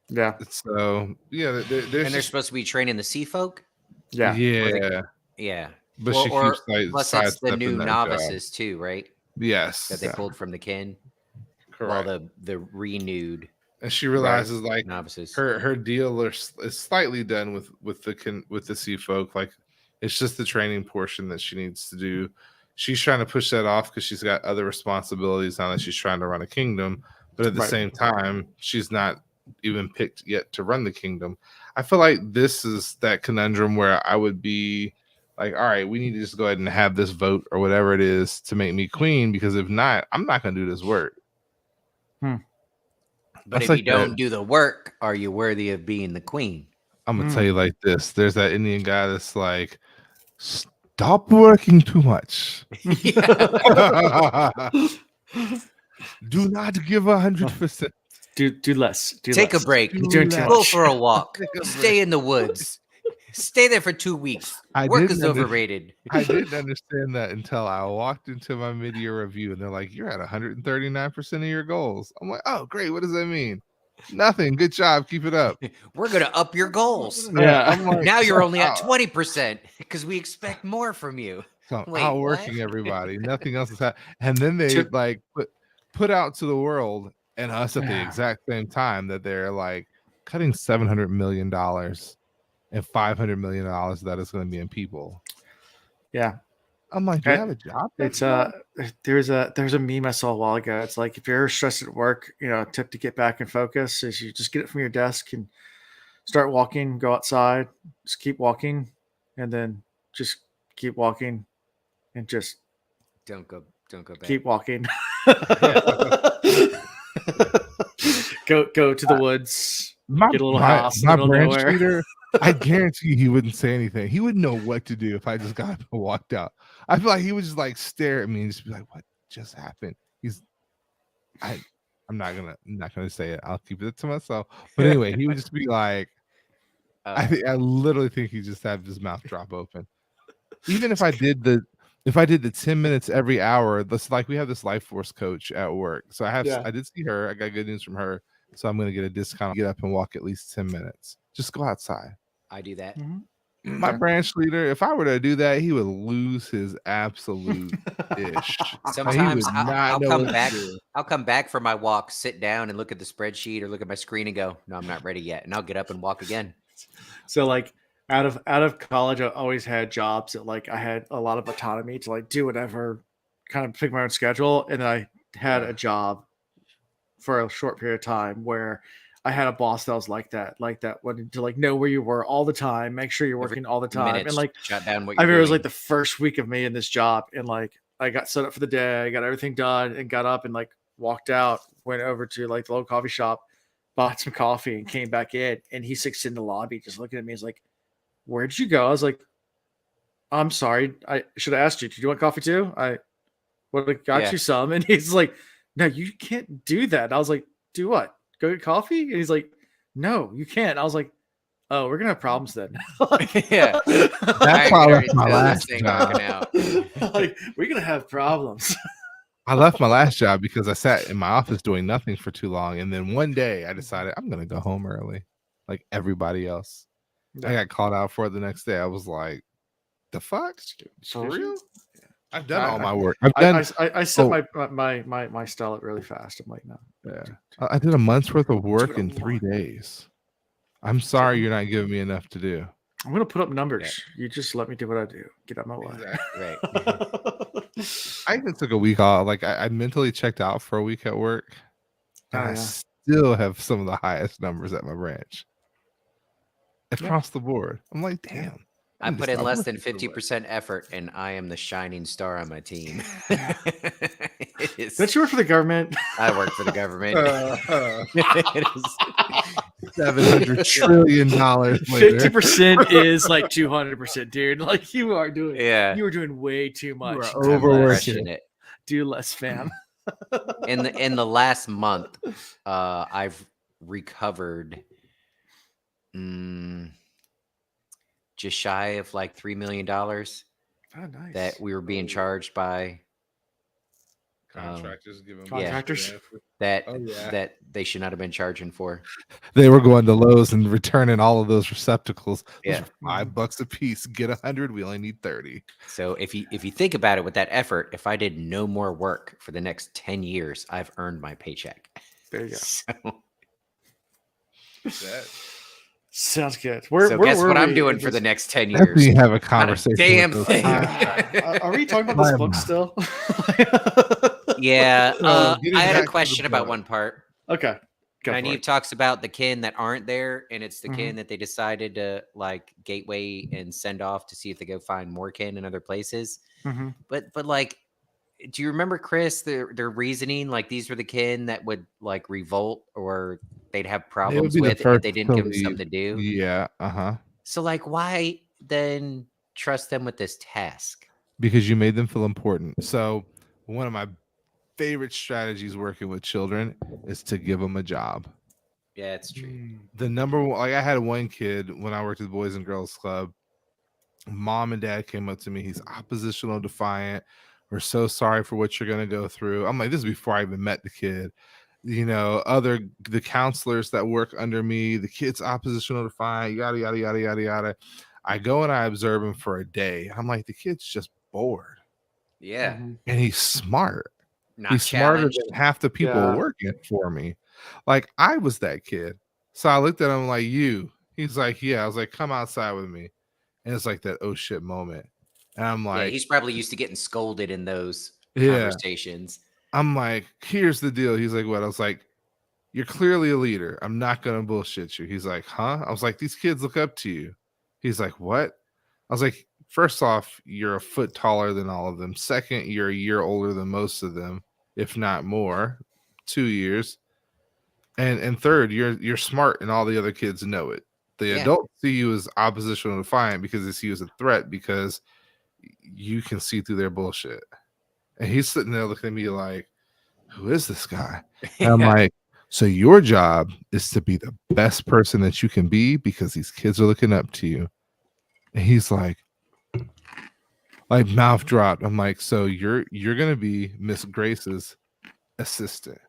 Yeah. So yeah, they're supposed to be training the sea folk. Yeah. Yeah. Yeah. But she keeps plus it's the new novices too, right? Yes. That they pulled from the kin. Correct. Well, the renewed. And she realizes like novices. Her deal is slightly done with the sea folk. Like it's just the training portion that she needs to do. She's trying to push that off because she's got other responsibilities now that she's trying to run a kingdom. But at the same time, she's not even picked yet to run the kingdom. I feel like this is that conundrum where I would be like, all right, we need to just go ahead and have this vote or whatever it is to make me queen, because if not, I'm not going to do this work. But if you don't do the work, are you worthy of being the queen? I'm going to tell you like this. There's that Indian guy that's like, stop working too much. Do not give 100%. Do less. Take a break. Go for a walk. Stay in the woods. Stay there for 2 weeks. I Work didn't is under- overrated. I didn't understand that until I walked into my mid-year review, and they're like, "You're at 139% of your goals." I'm like, "Oh, great! What does that mean?" Nothing. Good job. Keep it up. We're gonna up your goals. Yeah. I'm like, Now you're only at so 20% because we expect more from you. I'm Wait, outworking what? everybody. Nothing else is happening. And then they like put out to the world and us at the exact same time that they're like cutting $700 million and $500 million that is going to be in people. Yeah. I'm like, do you have a job? It's there's a meme I saw a while ago. It's like if you're stressed at work, a tip to get back in focus is you just get it from your desk and start walking, go outside, just keep walking, and then just keep walking and just Don't go back. keep walking. Go to the woods. Get a little house. My in the middle of branch nowhere. leader, I guarantee he wouldn't say anything. He wouldn't know what to do if I just got up and walked out. I feel like he would just like stare at me and just be like, "What just happened?" I'm not gonna say it. I'll keep it to myself. But anyway, he would just be like, I literally think he just had his mouth drop open. Even if I did the 10 minutes every hour, that's like we have this life force coach at work. So I did see her. I got good news from her. So I'm gonna get a discount. Get up and walk at least 10 minutes. Just go outside. I do that. Mm-hmm. My branch leader, if I were to do that, he would lose his absolute ish. Sometimes I'll come back. I'll come back from my walk, sit down and look at the spreadsheet or look at my screen and go, "No, I'm not ready yet." And I'll get up and walk again. So like out of college, I always had jobs that like I had a lot of autonomy to like do whatever, kind of pick my own schedule. And then I had a job for a short period of time where I had a boss that was like that wanted to like know where you were all the time, make sure you're working all the time, and like shut down what I you're remember it was doing. like the first week of me in this job, and like I got set up for the day, I got everything done, and got up and like walked out, went over to like the local coffee shop, bought some coffee, and came back in, and he sits in the lobby just looking at me. He's like, "Where'd you go?" I was like, "I'm sorry, I should have asked you. Did you want coffee too? I would have got you some." And he's like, "No, you can't do that." And I was like, "Do what? Go get coffee?" And he's like, "No, you can't." I was like, "Oh, we're gonna have problems then." Yeah, that's why I left my last job. Like, we're gonna have problems. I left my last job because I sat in my office doing nothing for too long, and then one day I decided I'm gonna go home early, like everybody else. I got called out for it the next day. I was like, "The fuck? For real?" I've done all my work. I set my style up really fast. I'm like, no. Yeah. I did a month's worth of work in 3 days. I'm sorry you're not giving me enough to do. I'm gonna put up numbers. You just let me do what I do. Get out my way. Exactly. Right. I even took a week off. Like I mentally checked out for a week at work. And I still have some of the highest numbers at my branch. Across the board. I'm like, damn. I put in less than 50% effort, and I am the shining star on my team. Don't you work for the government? I work for the government. It is $700 trillion later. 50% is like 200%, dude. Like you are doing. Yeah, you were doing way too much. Overworking it. Do less, fam. In the last month, I've recovered. Just shy of like $3 million that we were being charged by contractors. That they should not have been charging for. They were going to Lowe's and returning all of those receptacles. Those are $5 a piece. Get 100. We only need 30. So if you think about it, with that effort, if I did no more work for the next 10 years, I've earned my paycheck. There you go. So, sounds good. Guess what I'm doing for the next 10 years? We have a conversation. Damn thing. Are we talking about this book still? Yeah. I had a question about one part. Okay. Nynaeve talks about the kin that aren't there, and it's the kin that they decided to like gateway and send off to see if they go find more kin in other places. But like, do you remember, Chris, their reasoning? Like, these were the kin that would like revolt, or they'd have problems with if they didn't give them something to do. Yeah. So like, why then trust them with this task? Because you made them feel important. So one of my favorite strategies working with children is to give them a job. Yeah, it's true. The number one, like I had one kid when I worked at the Boys and Girls Club. Mom and dad came up to me. He's oppositional defiant. We're so sorry for what you're going to go through. I'm like, this is before I even met the kid. The counselors that work under me, the kid's oppositional defiant, yada, yada, yada, yada, yada. I go and I observe him for a day. I'm like, the kid's just bored. Yeah. And he's smart. Not He's smarter challenged. than half the people working for me. Like, I was that kid. So I looked at him like, you. He's like, yeah. I was like, come outside with me. And it's like that oh shit moment. And I'm like, yeah, he's probably used to getting scolded in those Yeah. conversations. I'm like, here's the deal. He's like, what? I was like, you're clearly a leader. I'm not going to bullshit you. He's like, huh? I was like, these kids look up to you. He's like, what? I was like, first off, you're a foot taller than all of them. Second, you're a year older than most of them, if not more, 2 years. And third, you're smart and all the other kids know it. The adults see you as oppositional defiant because they see you as a threat because you can see through their bullshit. And he's sitting there looking at me like, who is this guy? And I'm like, so your job is to be the best person that you can be because these kids are looking up to you. And he's like mouth dropped. I'm like, so you're gonna be Miss Grace's assistant.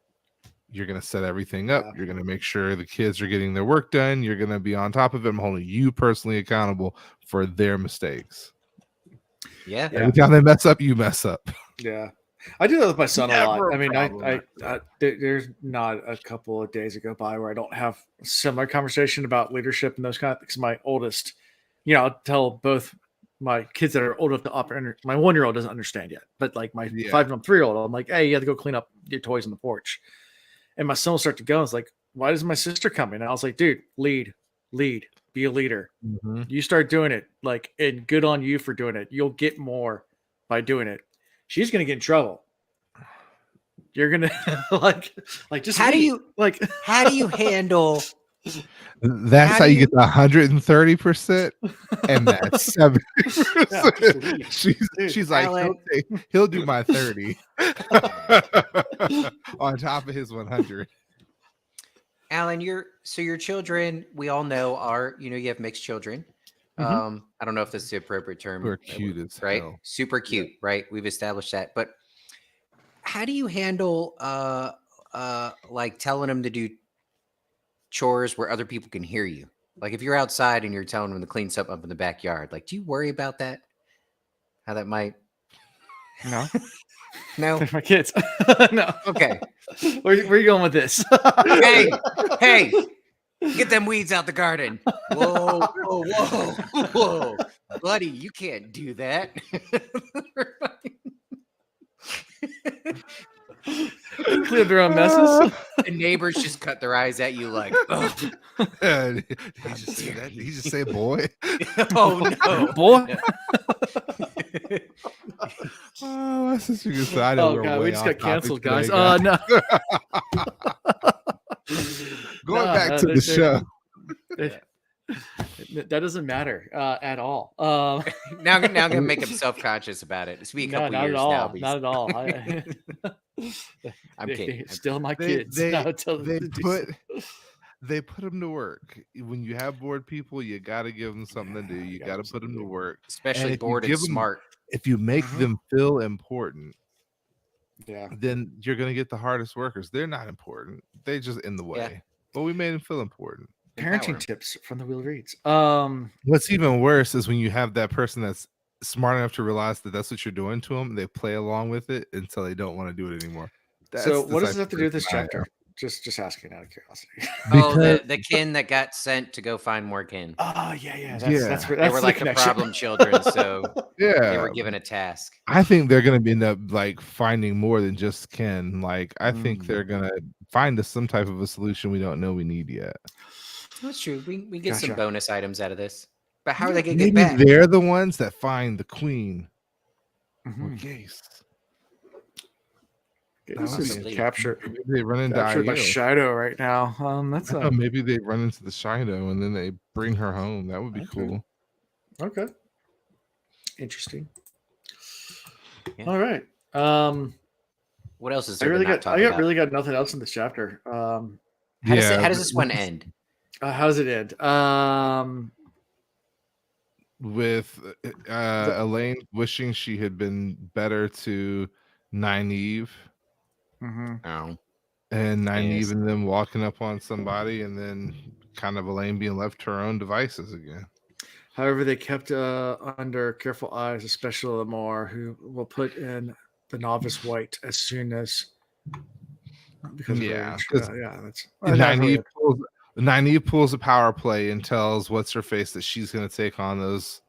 You're gonna set everything up. You're gonna make sure the kids are getting their work done. You're gonna be on top of it. I'm holding you personally accountable for their mistakes. Yeah. Every time they mess up, you mess up. Yeah. I do that with my son a lot. I mean, problem. there's not a couple of days that go by where I don't have a similar conversation about leadership and those kind of things. My oldest, I'll tell both my kids that are old enough to operate. My 1-year-old doesn't understand yet, but like my 5 and 3-year-old, I'm like, hey, you have to go clean up your toys on the porch. And my son will start to go. It's like, why does my sister come in? And I was like, dude, lead, be a leader. Mm-hmm. You start doing it, like, and good on you for doing it. You'll get more by doing it. She's gonna get in trouble. You're gonna like just how do you handle? That's how you get the 130% and that 70%. She's like, he'll do my 30 on top of his 100. Alan, your children, we all know are, you have mixed children. Mm-hmm. I don't know if this is the appropriate term. Super cute as right? hell. Super cute, right? We've established that. But how do you handle like telling them to do chores where other people can hear you? Like if you're outside and you're telling them to clean something up in the backyard, like do you worry about that? How that might? No. No. They're my kids. No. Okay. Where are you going with this? Hey, get them weeds out the garden. Whoa. Buddy, you can't do that. Clear their own messes. The neighbors just cut their eyes at you like, oh. Did he just say that? Did he just say boy? Oh no. Boy. Oh, my sister just said, oh god, we just got canceled, guys. No. Going back to the show. That doesn't matter at all. Now I'm gonna make him self-conscious about it. It's been a couple years now. Not at all. I'm kidding. Still my kids. They put them to work. When you have bored people, you got to give them something to do. You got to put them to work, especially bored and smart. If you make them feel important, then you're gonna get the hardest workers. They're not important. They just in the way. But we made them feel important. Parenting tips from the Wheel Reads. What's even worse is when you have that person that's smart enough to realize that that's what you're doing to them. They play along with it until they don't want to do it anymore. So what does it have to do with this chapter? Just asking out of curiosity. The kin that got sent to go find more kin. Oh yeah. That's they were like the problem children, so they were given a task. I think they're gonna end up like finding more than just kin. Like I think they're gonna find some type of a solution we don't know we need yet. That's true. We get some bonus items out of this. But how are they gonna get back? They're the ones that find the queen. Or Gase. This is captured. Maybe they run into by Shido right now. Maybe they run into the Shido and then they bring her home. That would be cool. Okay. Interesting. Yeah. All right. What else is there? I really got nothing else in this chapter. How does this one end? How does it end? With Elayne wishing she had been better to Nynaeve. Oh. And Nynaeve and them walking up on somebody, and then kind of Elayne being left to her own devices again. However, they kept under careful eyes, especially Lamar, who will put in the novice white as soon as because of rage. That's Nynaeve pulls a power play and tells what's her face that she's going to take on those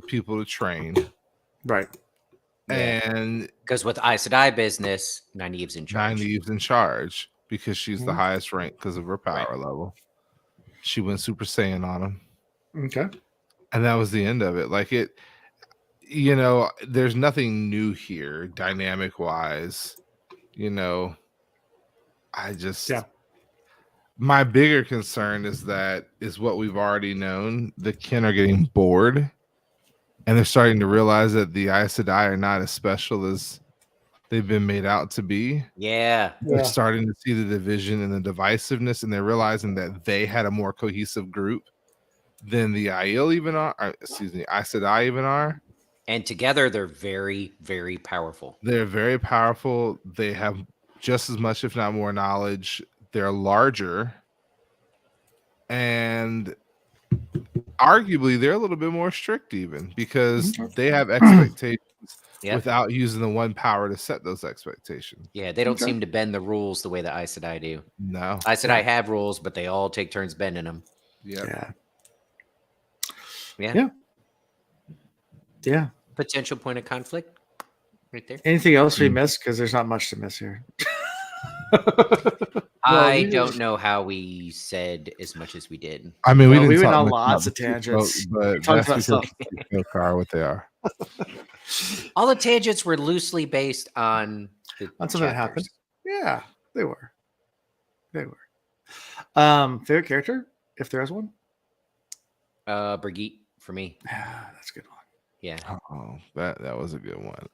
people to train. Right. And because with Aes Sedai business, Nynaeve's in charge. Nynaeve's in charge because she's the highest rank because of her power level. She went Super Saiyan on him. Okay. And that was the end of it. Like it, you know, there's nothing new here, dynamic wise. You know, my bigger concern is what we've already known. The kin are getting bored. And they're starting to realize that the Aes Sedai are not as special as they've been made out to be. Yeah. They're starting to see the division and the divisiveness, and they're realizing that they had a more cohesive group than the Aes Sedai even are. And together, they're very, very powerful. They're very powerful. They have just as much, if not more, knowledge. They're larger. And arguably they're a little bit more strict even because they have expectations without using the one power to set those expectations. Yeah, they don't seem to bend the rules the way the Aes Sedai do. No. Aes Sedai have rules, but they all take turns bending them. Yeah. Potential point of conflict right there. Anything else we missed? Because there's not much to miss here. I don't know how we said as much as we did. I mean, we went on lots of tangents. But that's because no car what they are. All the tangents were loosely based on something that happened. Yeah, they were. Favorite character, if there is one? Brigitte for me. Yeah, that's a good one. Yeah. Oh, that was a good one.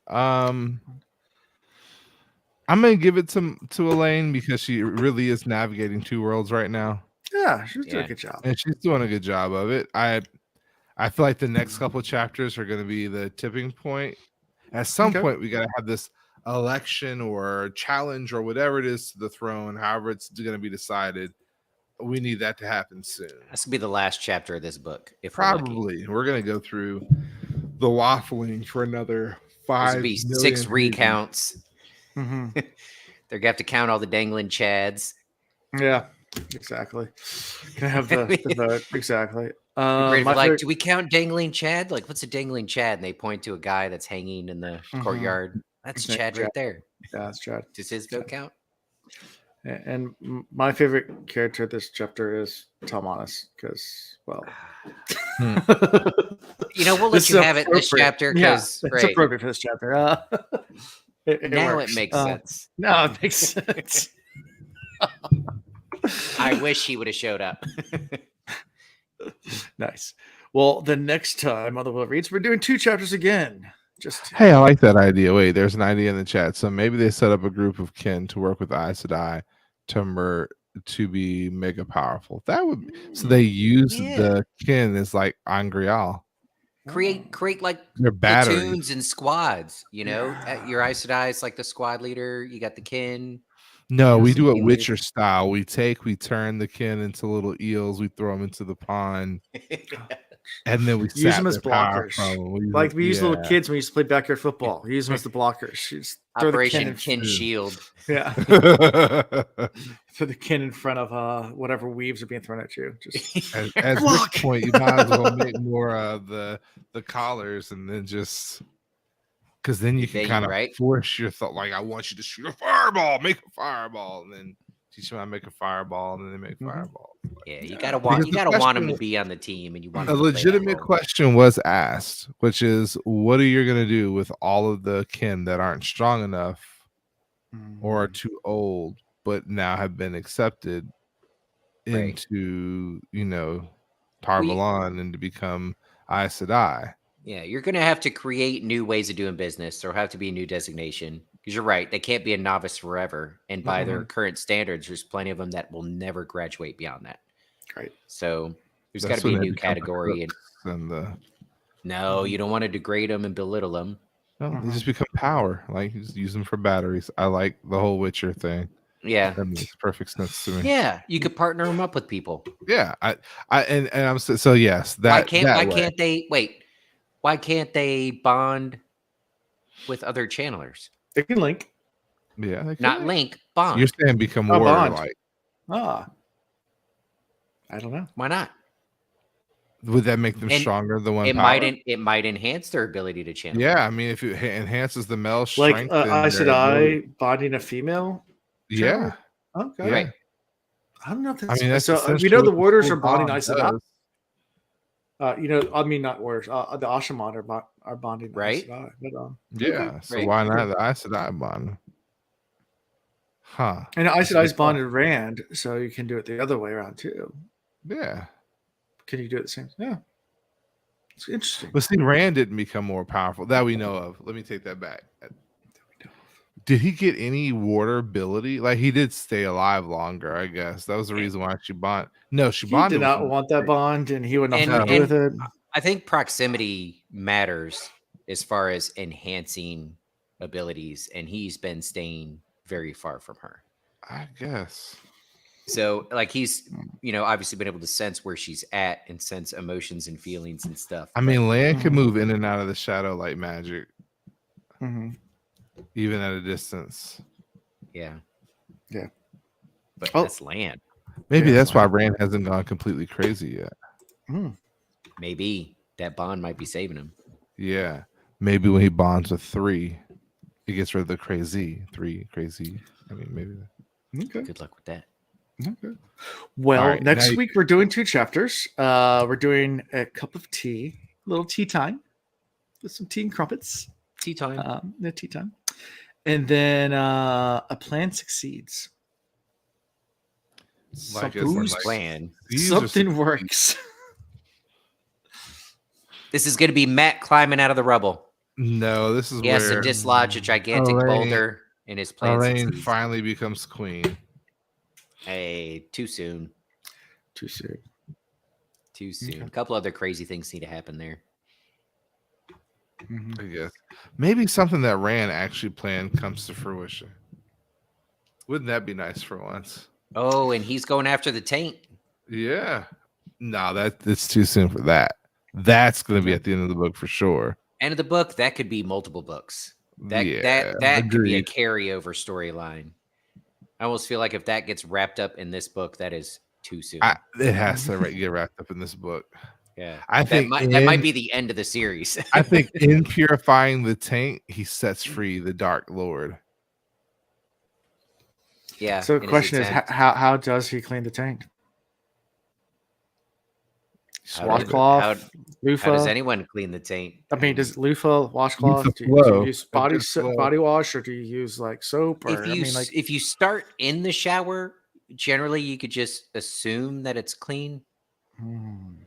I'm gonna give it to Elayne because she really is navigating two worlds right now. Yeah, she's doing a good job, and she's doing a good job of it. I feel like the next couple chapters are going to be the tipping point. At some point, we got to have this election or challenge or whatever it is to the throne. However, it's going to be decided. We need that to happen soon. That's gonna be the last chapter of this book. If probably we're going to go through the waffling for another 5 be 6 recounts. Mm-hmm. They're gonna have to count all the dangling chads. Yeah, exactly. Can I have the vote? Exactly. Do we count dangling chad? Like, what's a dangling chad? And they point to a guy that's hanging in the courtyard. That's Chad right there. Yeah, that's Chad. Does his vote count? And my favorite character this chapter is Talmanis because, well, we'll let you have it this chapter because it's appropriate for this chapter. It makes sense. No, it makes sense. I wish he would have showed up. Nice. Well, the next time on the Will Reads, we're doing 2 chapters again. Hey, I like that idea. Wait, there's an idea in the chat. So maybe they set up a group of kin to work with Aes Sedai to be mega powerful. That would be, so they use the kin as like Angreal. Create like their platoons and squads. Your Aes Sedai is like the squad leader. You got the kin. No, we do it Witcher style. We turn the kin into little eels. We throw them into the pond. And then we use them as blockers. Like we use little kids when we used to play backyard football. We use them as the blockers. Operation Kin Shield. Yeah. Throw the kin in front of whatever weaves are being thrown at you. Just at this point, you might as well make more of the collars and then just because then you can kind of force your thought. Like, I want you to shoot a fireball, make a fireball, and then teach them how to make a fireball, and then they make fireballs. Yeah, you gotta want them to be on the team, and you want a legitimate question was asked, which is, what are you gonna do with all of the kin that aren't strong enough or are too old, but now have been accepted into Tar-Valon and to become Aes Sedai? Yeah, you're gonna have to create new ways of doing business. There have to be a new designation. Because you're right, they can't be a novice forever, and by their Mhm. current standards, there's plenty of them that will never graduate beyond that. Right. So there's got That's to be a when they new become the category. And cooks and the no, you don't want to degrade them and belittle them. no, they Mhm. just become power. Like you just use them for batteries. I like the whole Witcher thing. Yeah, That makes perfect sense to me. yeah, you could partner them up with people. Yeah, and I'm so yes, that Why can't way. they wait? Why can't they bond with other channelers? They can link. Yeah, they Not can. link, You're bond. saying become Oh, warrior bond. like. Ah. I don't know. Why not? Would that make them And stronger? The one It power? might enhance their ability to channel. Yeah, I mean, if it enhances the male Like strength, Aes Sedai bonding a female. yeah, Okay. yeah. Right. I don't know if I that's mean, that's so. We essentially know the what warders full are bonding bond Aes Sedai. does. I mean, not warders. The Ashamon are bonding Right. Aes Sedai. But, Yeah, so right. why not the Aes Sedai bond? Huh? and Aes That's a good Sedai's thought. bonded Rand, so you can do it the other way around too. Yeah, Can you do it the same? Yeah. It's interesting. but see, Rand didn't become more powerful that we know of. Let me take that back. Did he get any water ability? Like he did stay alive longer, I guess. That was the reason why she bond. No, she He bonded. did not with him. want that bond, and he would not And- have to do with it. I think proximity matters as far as enhancing abilities, and he's been staying very far from her. I guess. So, like, he's obviously been able to sense where she's at and sense emotions and feelings and stuff. I mean, Land can Mhm. move in and out of the shadow like magic, Mhm. even at a distance. Yeah, Yeah. but Oh. that's Land. Maybe Yeah, that's why Land. Rand hasn't gone completely crazy yet. Mm. Maybe that bond might be saving him. Yeah. Maybe when he bonds with 3, he gets rid of the crazy. 3 crazy. I mean, maybe. Okay. Good luck with that. Okay. Well, All right, now next you- week we're doing 2 chapters. We're doing a cup of tea, a little tea time with some tea and crumpets. Tea time. No tea time. And then a plan succeeds. Like Something, it's Whose like- plan? These are something some- works. This is going to be Matt climbing out of the rubble. No, this is He has to where dislodge a gigantic Elayne- boulder, and his plan Elayne succeeds. finally becomes queen. Hey, too soon. Too soon. Too soon. Okay. A couple other crazy things need to happen there. Mhm. I guess maybe something that Rand actually planned comes to fruition. Wouldn't that be nice for once? Oh, and he's going after the taint. Yeah. No, it's too soon for that. That's going to be at the end of the book for sure. End of the book, that could be multiple books. That Yeah, that could be a agreed. carryover storyline. I almost feel like if that gets wrapped up in this book, that is too soon. It has to get wrapped up in this book. Yeah, I that think might be the end of the series. I think in purifying the taint, he sets free the Dark Lord. Yeah. So in the his question is, attempt. how does he clean the tank? How Washcloth, how does loofah. anyone clean the taint? I mean, does loofah, washcloth? Loofah Do you flow. use A good flow. body wash, or do you use like soap? Or If you start in the shower, generally you could just assume that it's clean, Hmm,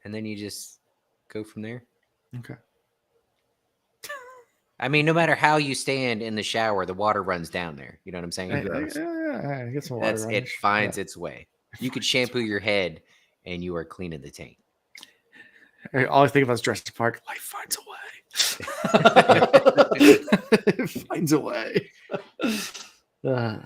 and then you just go from there. okay. I mean, no matter how you stand in the shower, the water runs down there. You know what I'm saying? Yeah, get some water. That's on it. it. Finds its way. You could shampoo your head, and you are cleaning the taint. Yeah. All I think about is Jurassic Park. Life finds a way. It finds a way. Yeah.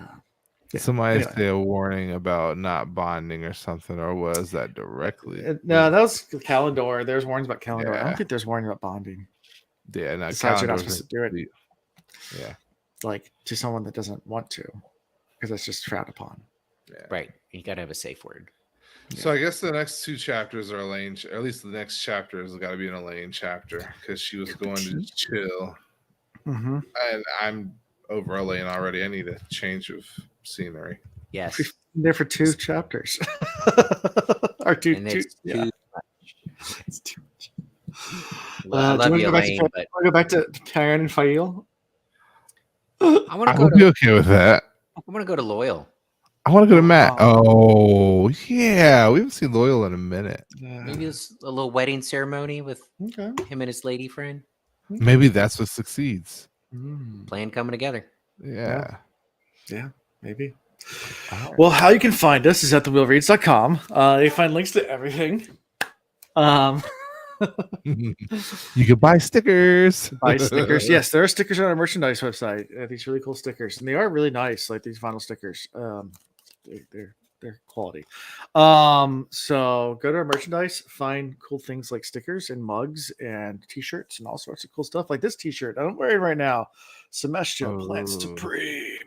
Somebody Anyway. say a warning about not bonding or something, or was that directly? No, that was Calendar. There's warnings about Calendar. I Yeah. don't think there's warning about bonding. Yeah, no, Besides, you're not Calendor's supposed to do it. Yeah, Like to someone that doesn't want to, because that's just frowned upon. yeah. Right. You got to have a safe word. So I guess the next 2 chapters are Elayne, or at least the next chapter has got to be an Elayne chapter because she was going to chill. Mm-hmm. And I'm over Elayne already. I need a change of scenery. Yes. We've been there for 2 chapters. Or two. And it's Yeah. too It's too much. Well, I do love wanna you, go back to Elayne, but Want to go back to Karen and Fail? I want I to go would be to okay with that. Loyal. I want to go to Matt. Wow. Oh, yeah. We haven't seen Loyal in a minute. Maybe it's a little wedding ceremony with Okay. him and his lady friend. Maybe that's what succeeds. Plan coming together. Yeah. Yeah, maybe. Right. Well, how you can find us is at thewheelreads.com. You find links to everything. You can buy stickers. Buy stickers. Yes, there are stickers on our merchandise website. These really cool stickers, and they are really nice. Like these vinyl stickers. They're quality. So go to our merchandise, find cool things like stickers and mugs and t-shirts and all sorts of cool stuff. Like this t-shirt I'm wearing right now. Semestia Plant Supreme.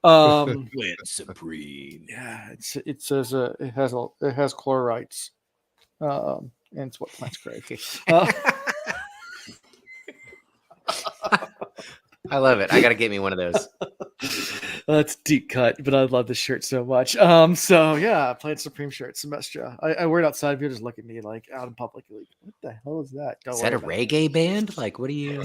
Plant Supreme. Yeah, it says it has chlorites. And it's what plants crave. I love it. I got to get me one of those. That's deep cut, but I love this shirt so much. So yeah, Plant Supreme shirt, Semestia. I wear it outside. People just look at me like out in public, like, what the hell is that? Is that a reggae band? Like, what do you?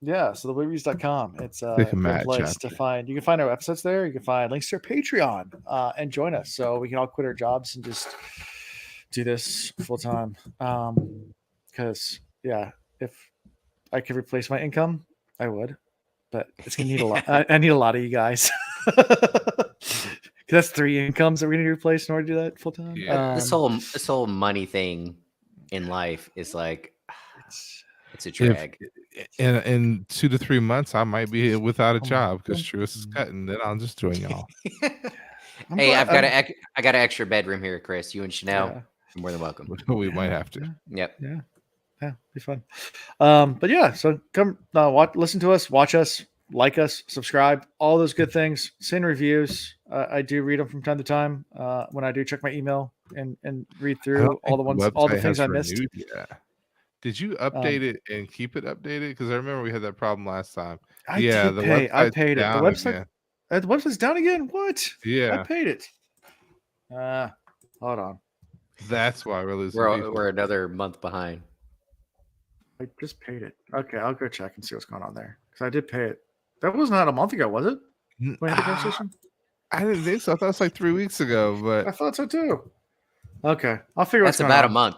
Yeah. So thewheelreads.com. It's a good place to find. You can find our episodes there. You can find links to our Patreon and join us, so we can all quit our jobs and just do this full time. Because if I could replace my income, I would, but it's gonna need a lot. I need a lot of you guys. That's 3 incomes that we're gonna replace in order to do that full time. Yeah. This whole money thing in life is like it's a drag. In 2 to 3 months, I might be without a job because Truist is cutting. Then I'll just join y'all. Hey, I got an extra bedroom here, Chris. You and Chanel, you're more than welcome. We might have to. Yep. Yeah, be fun. But yeah, so come listen to us, watch us, like us, subscribe, all those good things. Send reviews. I do read them from time to time when I do check my email and read through all the things I missed. Did you update it and keep it updated? Because I remember we had that problem last time. I paid it. The website's down again. What? Yeah, I paid it. Hold on. That's why we're losing. We're another month behind. I just paid it. Okay, I'll go check and see what's going on there. Because I did pay it. That was not a month ago, was it? I didn't think so. I thought it was like 3 weeks ago, but I thought so too. Okay, I'll figure out. That's about a month.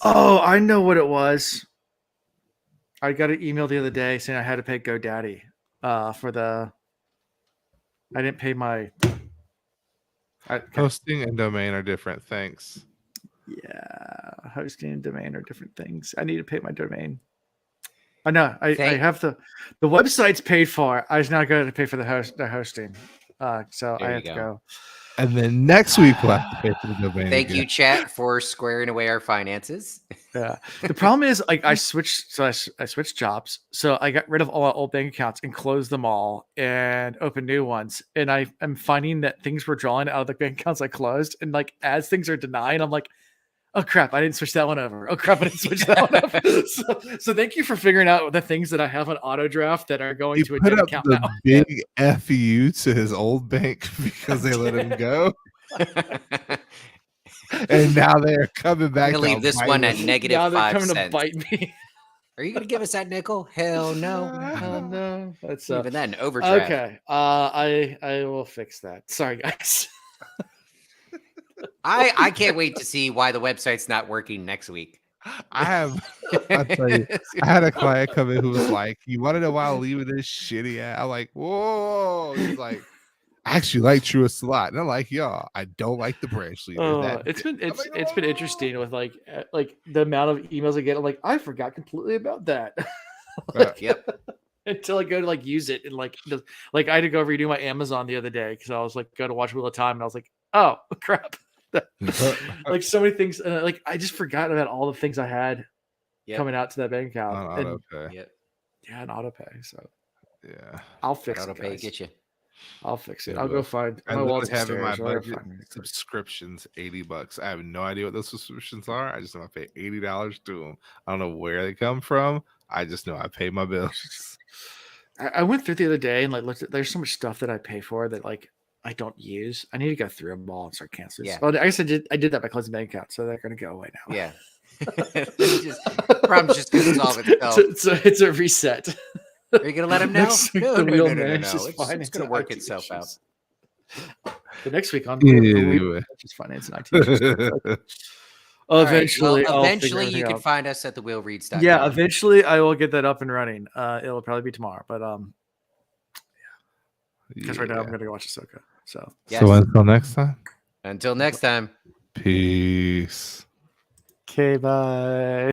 Oh, I know what it was. I got an email the other day saying I had to pay GoDaddy for the. I didn't pay my. Hosting and domain are different. Thanks. Yeah, hosting and domain are different things. I need to pay my domain. I know. I have the website's paid for. I was now going to pay for the hosting. So I have to go. And then next week we'll have to pay for the domain. Thank you, chat, for squaring away our finances. Yeah. The problem is, like, I switched jobs. So I got rid of all my old bank accounts and closed them all and opened new ones. And I'm finding that things were drawn out of the bank accounts I closed. And like as things are denied, I'm like, oh crap, I didn't switch that one over. Oh crap, I didn't switch that one over. So thank you for figuring out the things that I have on auto draft that are going to a dead account now. Big FU to his old bank because they let him go. And now they're coming back. I'm gonna leave this one at negative now 5 cents. They're coming to bite me. Are you gonna give us that nickel? Hell no. No. That's even that in overdraft. Okay. I will fix that. Sorry, guys. I can't wait to see why the website's not working next week. I'll tell you, I had a client come in who was like, "You want to know why I'm leaving this shitty ass?" I'm like, "Whoa!" He's like, "I actually like Truist a lot," and I'm like, "Y'all, I don't like the branch leader." It's been interesting with like the amount of emails I get. I'm like, I forgot completely about that. Yep. Until I go to like use it and like I had to go redo my Amazon the other day because I was like go to watch Wheel of Time and I was like, oh crap. Like so many things, like I just forgot about all the things I had coming out to that bank account. On autopay. Yeah, an autopay. So yeah, I'll fix it. Autopay get you. I'll fix it. Yeah, I'll go find my wallet's having my upstairs. budget subscriptions $80. I have no idea what those subscriptions are. I just know I pay $80 to them. I don't know where they come from. I just know I pay my bills. I went through the other day and like looked at. There's so much stuff that I pay for that like I don't use. I need to go through them all and start canceling. Yeah. Well, I guess I did that by closing bank account, so they're going to go away now. Yeah. Problem's just going to solve itself. It's a reset. Are you going to let him know? No. It's going to work itself out. The next week on anyway. just finance and IT. Eventually, Well, I'll figure eventually you everything can out. find us at thewheelreads.com. Yeah, eventually I will get that up and running. It'll probably be tomorrow, but because right now I'm gonna go watch Ahsoka. So until next time. Until next time. Peace. Okay, bye.